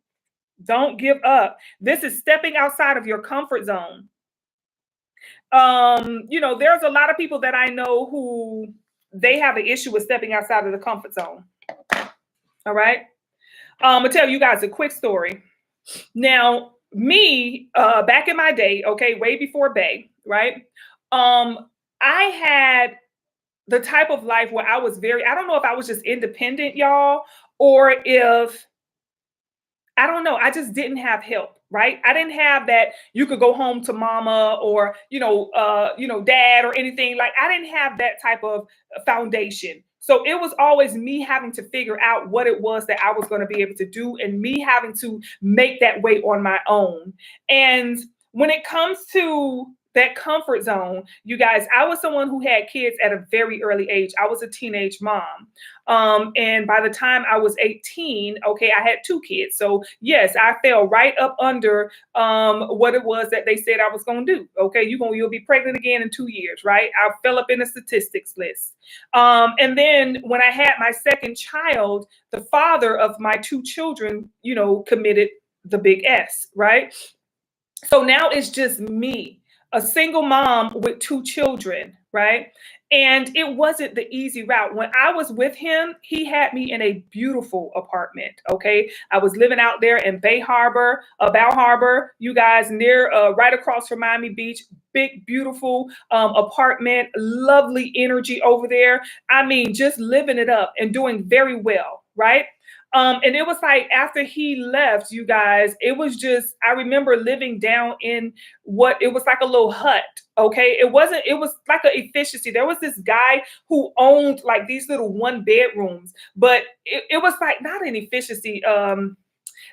Don't give up. This is stepping outside of your comfort zone. There's a lot of people that I know who they have an issue with stepping outside of the comfort zone. All right. I'm gonna tell you guys a quick story. Now, me, back in my day, okay, way before Bay, right? I had the type of life where I was I don't know if I was just independent, y'all, or if, I don't know, I just didn't have help, right? I didn't have that you could go home to mama or, dad or anything. Like, I didn't have that type of foundation. So it was always me having to figure out what it was that I was going to be able to do, and me having to make that way on my own. And when it comes to that comfort zone, you guys, I was someone who had kids at a very early age. I was a teenage mom. And by the time I was 18, okay, I had 2 kids. So yes, I fell right up under what it was that they said I was going to do. Okay, you'll be pregnant again in 2 years, right? I fell up in the statistics list. And then when I had my second child, the father of my 2 children, committed the big S, right? So now it's just me, a single mom with 2 children, right? And it wasn't the easy route. When I was with him, he had me in a beautiful apartment, okay? I was living out there in Bay Harbor, Bow Harbor, you guys, near, right across from Miami Beach. Big, beautiful apartment, lovely energy over there. I mean, just living it up and doing very well, right? And it was like after he left, you guys, it was just, I remember living down in it was like a little hut. Okay. It was like an efficiency. There was this guy who owned like these little 1 bedrooms, but it was like not an efficiency.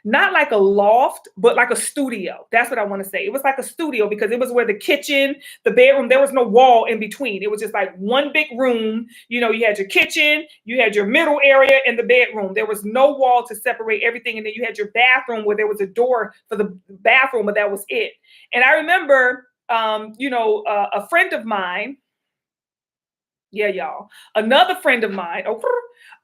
Not like a loft, but like a studio. That's what I want to say. It was like a studio because it was where the kitchen, the bedroom, there was no wall in between. It was just like one big room. You had your kitchen, you had your middle area and the bedroom. There was no wall to separate everything. And then you had your bathroom where there was a door for the bathroom, but that was it. And I remember, a friend of mine, yeah, y'all, another friend of mine,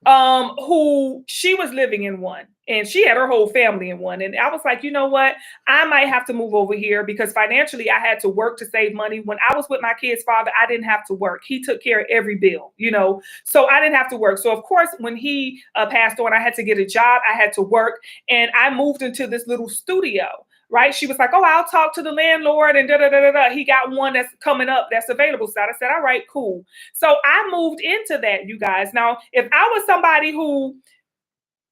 who she was living in one, and she had her whole family in one. And I was like, you know what? I might have to move over here because financially I had to work to save money. When I was with my kid's father, I didn't have to work. He took care of every bill, so I didn't have to work. So of course, when he passed on, I had to get a job. I had to work, and I moved into this little studio. Right? She was like, oh, I'll talk to the landlord and da-da-da-da-da. He got one that's coming up that's available. So I said, all right, cool. So I moved into that, you guys. Now, if I was somebody who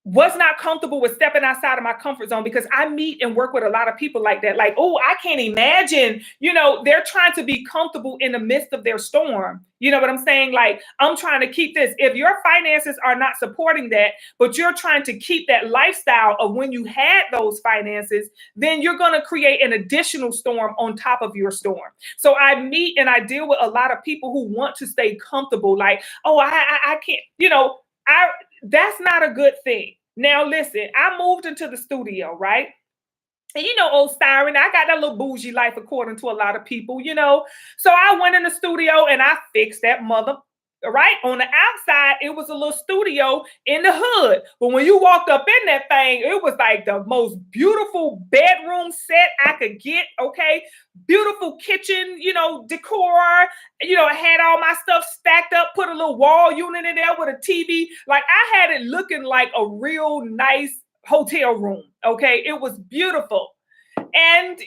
was not comfortable with stepping outside of my comfort zone, because I meet and work with a lot of people like that. Like, oh, I can't imagine, they're trying to be comfortable in the midst of their storm. You know what I'm saying? Like, I'm trying to keep this. If your finances are not supporting that, but you're trying to keep that lifestyle of when you had those finances, then you're going to create an additional storm on top of your storm. So I meet and I deal with a lot of people who want to stay comfortable. Like, oh, I can't, that's not a good thing. Now, listen, I moved into the studio, right? And old Siren, I got that little bougie life according to a lot of people, So I went in the studio and I fixed that mother, right? On the outside, it was a little studio in the hood. But when you walked up in that thing, it was like the most beautiful bedroom set I could get, okay? Beautiful kitchen, decor. I had all my stuff stacked up, put a little wall unit in there with a TV. Like, I had it looking like a real nice hotel room, okay? It was beautiful. And,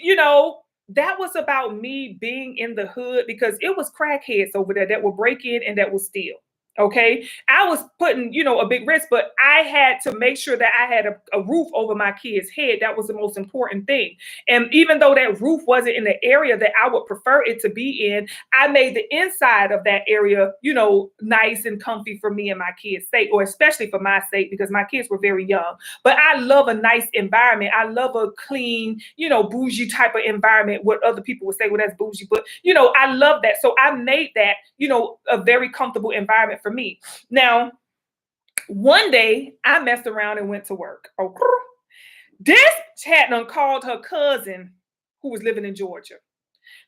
that was about me being in the hood, because it was crackheads over there that would break in and that would steal. Okay. I was putting, a big risk, but I had to make sure that I had a roof over my kid's head. That was the most important thing. And even though that roof wasn't in the area that I would prefer it to be in, I made the inside of that area, nice and comfy for me and my kids' sake, or especially for my sake, because my kids were very young. But I love a nice environment. I love a clean, bougie type of environment. What other people would say, well, that's bougie. But, I love that. So I made that, a very comfortable environment for me. Now, one day I messed around and went to work. Oh, this had done called her cousin who was living in Georgia.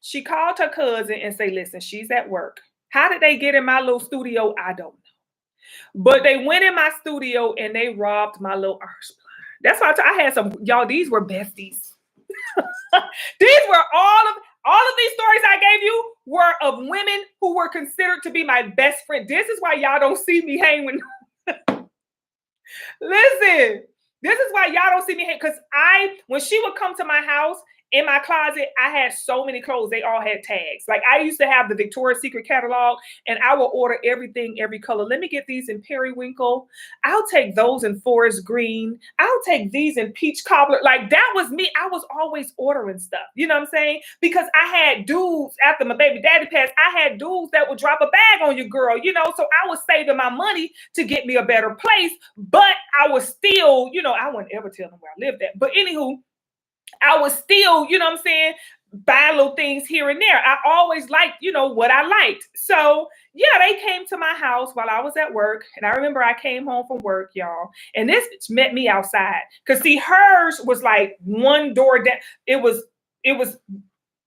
She called her cousin and say, listen, she's at work. How did they get in my little studio? I don't know. But they went in my studio and they robbed my little arch blind. That's why I had some, y'all, these were besties. These were all of these stories I gave you were of women who were considered to be my best friend. This is why y'all don't see me hang with. Listen, this is why y'all don't see me hang, because when she would come to my house, in my closet, I had so many clothes. They all had tags. Like, I used to have the Victoria's Secret catalog, and I will order everything, every color. Let me get these in periwinkle. I'll take those in forest green. I'll take these in peach cobbler. Like, that was me. I was always ordering stuff. You know what I'm saying? Because I had dudes, after my baby daddy passed, I had dudes that would drop a bag on you, girl. So I was saving my money to get me a better place. But I was still, I wouldn't ever tell them where I lived at. But anywho, I was still, buy little things here and there. I always liked, what I liked. So yeah, they came to my house while I was at work. And I remember I came home from work, y'all. And this met me outside. Because see, hers was like one door down. It was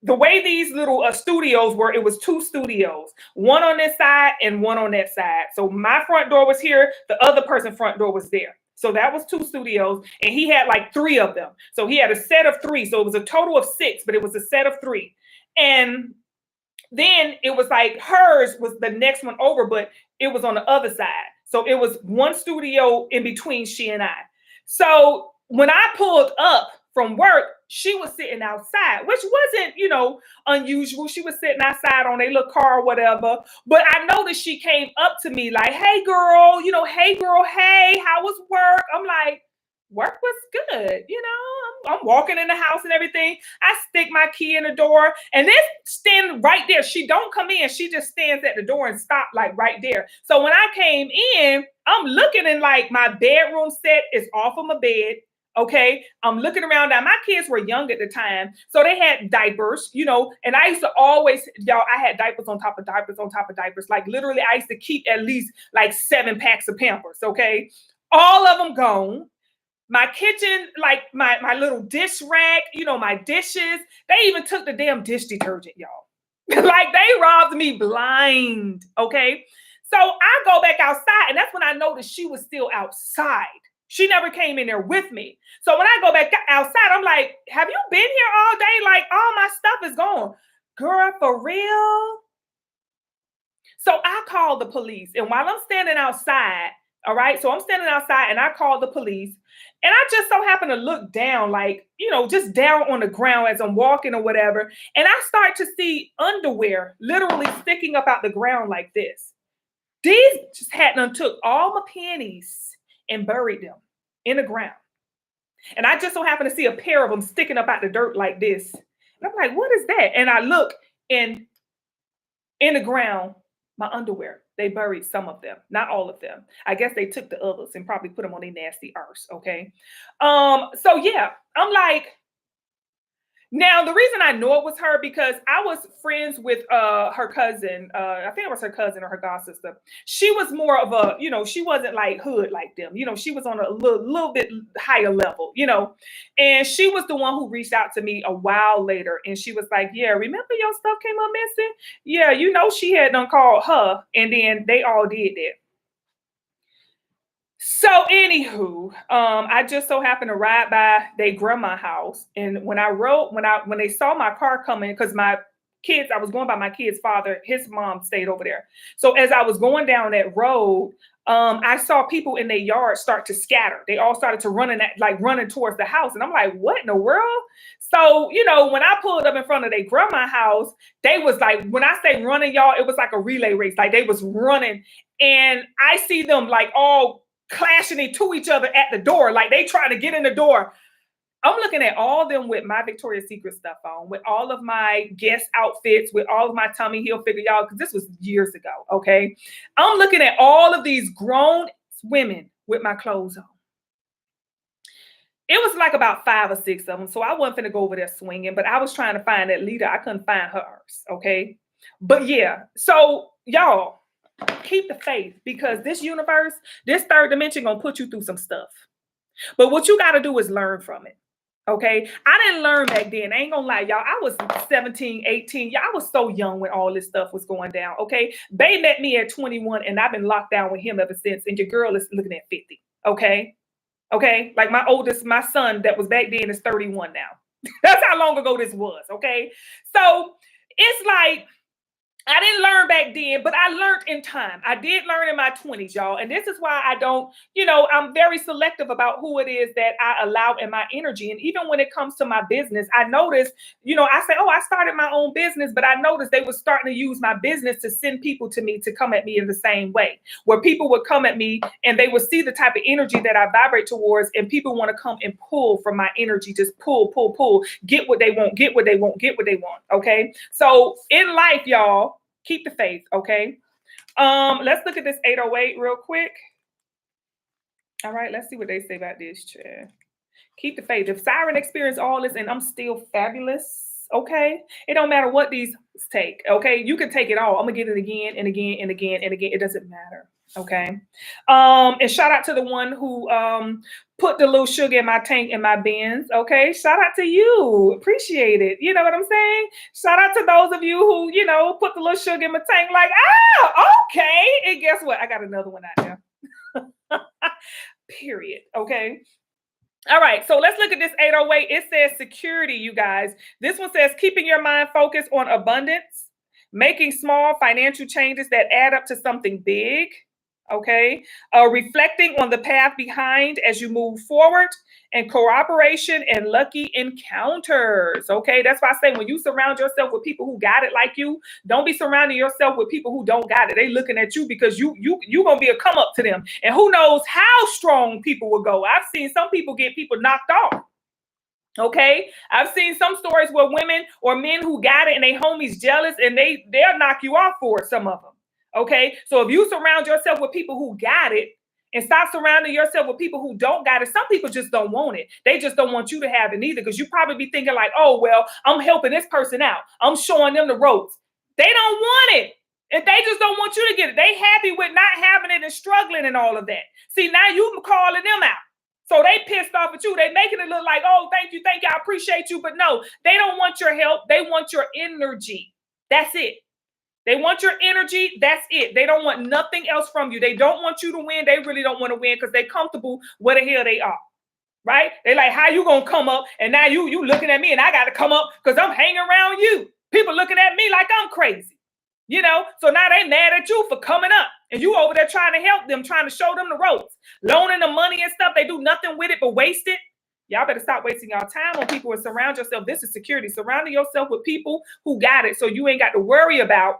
the way these little studios were. It was two studios, one on this side and one on that side. So my front door was here. The other person's front door was there. So that was two studios, and he had like three of them. So he had a set of three. So it was a total of 6, but it was a set of 3. And then it was like hers was the next one over, but it was on the other side. So it was one studio in between she and I. So when I pulled up from work, she was sitting outside, which wasn't, unusual. She was sitting outside on a little car or whatever. But I noticed she came up to me like, hey, girl, hey, how was work? I'm like, work was good. I'm walking in the house and everything. I stick my key in the door, and then stand right there. She don't come in. She just stands at the door and stop like right there. So when I came in, I'm looking, and like my bedroom set is off of my bed. Okay, I'm looking around now. My kids were young at the time, so they had diapers, and I used to always, y'all, I had diapers on top of diapers on top of diapers. Like, literally, I used to keep at least like 7 packs of Pampers, okay? All of them gone. My kitchen, like my little dish rack, my dishes, they even took the damn dish detergent, y'all. Like, they robbed me blind, okay? So I go back outside, and that's when I noticed she was still outside. She never came in there with me. So when I go back outside, I'm like, have you been here all day? Like, all my stuff is gone. Girl, for real? So I called the police. And while I'm standing outside, all right, so I'm standing outside and I called the police. And I just so happen to look down, like, just down on the ground as I'm walking or whatever. And I start to see underwear literally sticking up out the ground like this. These just had done took all my panties and buried them in the ground. And I just so happen to see a pair of them sticking up out the dirt like this. And I'm like, what is that? And I look, and in the ground, my underwear. They buried some of them, not all of them. I guess they took the others and probably put them on their nasty arse. Okay. So yeah, I'm like, now the reason I know it was her because I was friends with her cousin. I think it was her cousin or her god sister. She was more of a, she wasn't like hood like them. She was on a little bit higher level, and she was the one who reached out to me a while later, and she was like, yeah, remember your stuff came up missing? Yeah, she had done called her, and then they all did that. So anywho, I just so happened to ride by their grandma's house, and when they saw my car coming, because I was going by my kid's father, his mom stayed over there. So as I was going down that road, I saw people in their yard start to scatter. They all started to running towards the house, and I'm like, what in the world? So when I pulled up in front of their grandma's house, they was like, when I say running, y'all, it was like a relay race. Like they was running, and I see them like all clashing into each other at the door, like they trying to get in the door. I'm looking at all of them with my Victoria's Secret stuff on, with all of my Guess outfits, with all of my Tommy Hilfiger, y'all, because this was years ago, okay? I'm looking at all of these grown women with my clothes on. It was like about 5 or 6 of them, so I wasn't finna go over there swinging, but I was trying to find that leader. I couldn't find hers, okay? But yeah, so y'all, keep the faith, because this universe, this third dimension gonna put you through some stuff. But what you got to do is learn from it. Okay. I didn't learn back then. I ain't gonna lie, y'all. I was 17, 18. Y'all, I was so young when all this stuff was going down. Okay. They met me at 21 and I've been locked down with him ever since. And your girl is looking at 50. Okay. Okay. Like my son that was back then is 31 now. That's how long ago this was. Okay. So it's like, I didn't learn back then, but I learned in time. I did learn in my 20s, y'all. And this is why I don't, I'm very selective about who it is that I allow in my energy. And even when it comes to my business, I noticed, I say, oh, I started my own business, but I noticed they were starting to use my business to send people to me to come at me in the same way, where people would come at me and they would see the type of energy that I vibrate towards, and people want to come and pull from my energy, just pull, get what they want, get what they want, get what they want. Okay. So in life, y'all, keep the faith, okay? Let's look at this 808 real quick. All right, let's see what they say about this, chat. Keep the faith. If Siren experienced all this and I'm still fabulous, okay? It don't matter what these take, okay? You can take it all. I'm gonna get it again and again and again and again. It doesn't matter, okay? And shout out to the one who put the little sugar in my tank in my bins, okay? Shout out to you. Appreciate it. You know what I'm saying? Shout out to those of you who, put the little sugar in my tank like, okay. And guess what? I got another one out there. Period, okay? All right, so let's look at this 808. It says security, you guys. This one says keeping your mind focused on abundance, making small financial changes that add up to something big. Okay, reflecting on the path behind as you move forward, and cooperation and lucky encounters. Okay, that's why I say when you surround yourself with people who got it like you, don't be surrounding yourself with people who don't got it. They looking at you because you gonna be a come up to them, and who knows how strong people will go. I've seen some people get people knocked off. Okay, I've seen some stories where women or men who got it and they homies jealous and they'll knock you off for it. Some of them. Okay, so if you surround yourself with people who got it and stop surrounding yourself with people who don't got it, some people just don't want it. They just don't want you to have it either, because you probably be thinking like, oh, well, I'm helping this person out. I'm showing them the ropes. They don't want it. And they just don't want you to get it. They happy with not having it and struggling and all of that. See, now you calling them out. So they pissed off at you. They making it look like, oh, thank you, I appreciate you. But no, they don't want your help. They want your energy. That's it. They want your energy. That's it. They don't want nothing else from you. They don't want you to win. They really don't want to win because they're comfortable where the hell they are. Right? They like, how you going to come up? And now you looking at me and I got to come up because I'm hanging around you. People looking at me like I'm crazy. So now they mad at you for coming up. And you over there trying to help them, trying to show them the ropes. Loaning them money and stuff. They do nothing with it but waste it. Y'all better stop wasting y'all time on people and surround yourself. This is security. Surrounding yourself with people who got it so you ain't got to worry about.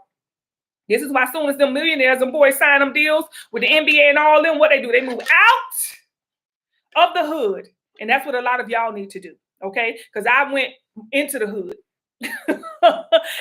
This is why as soon as them millionaires and boys sign them deals with the NBA and all them, what they do, they move of the hood. And that's what a lot of y'all need to do. Okay. Because I went into the hood.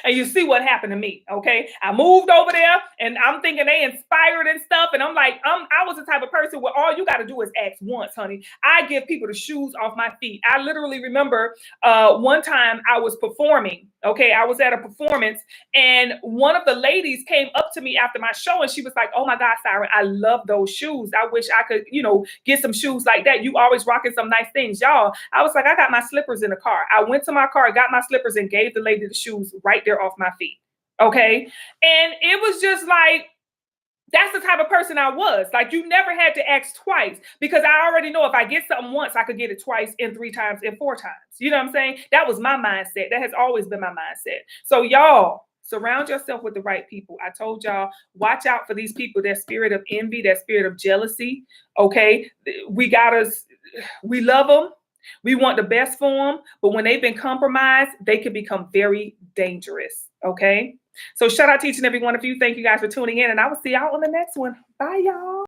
And you see what happened to me. Okay. I moved over there and I'm thinking they inspired and stuff. And I'm like, I was the type of person where all you got to do is ask once, honey. I give people the shoes off my feet. I literally remember one time I was performing. Okay. I was at a performance and one of the ladies came up to me after my show and she was like, oh my God, Siren, I love those shoes. I wish I could, get some shoes like that. You always rocking some nice things. Y'all, I was like, I got my slippers in the car. I went to my car, got my slippers and gave the lady the shoes right there off my feet. Okay. And it was just like, that's the type of person I was. Like, you never had to ask twice because I already know if I get something once, I could get it twice and 3 times and 4 times. You know what I'm saying? That was my mindset. That has always been my mindset. So y'all, surround yourself with the right people. I told y'all, watch out for these people, that spirit of envy, that spirit of jealousy. Okay. We love them. We want the best for them. But when they've been compromised, they can become very dangerous. Okay. So shout out to each and every one of you. Thank you guys for tuning in. And I will see y'all on the next one. Bye, y'all.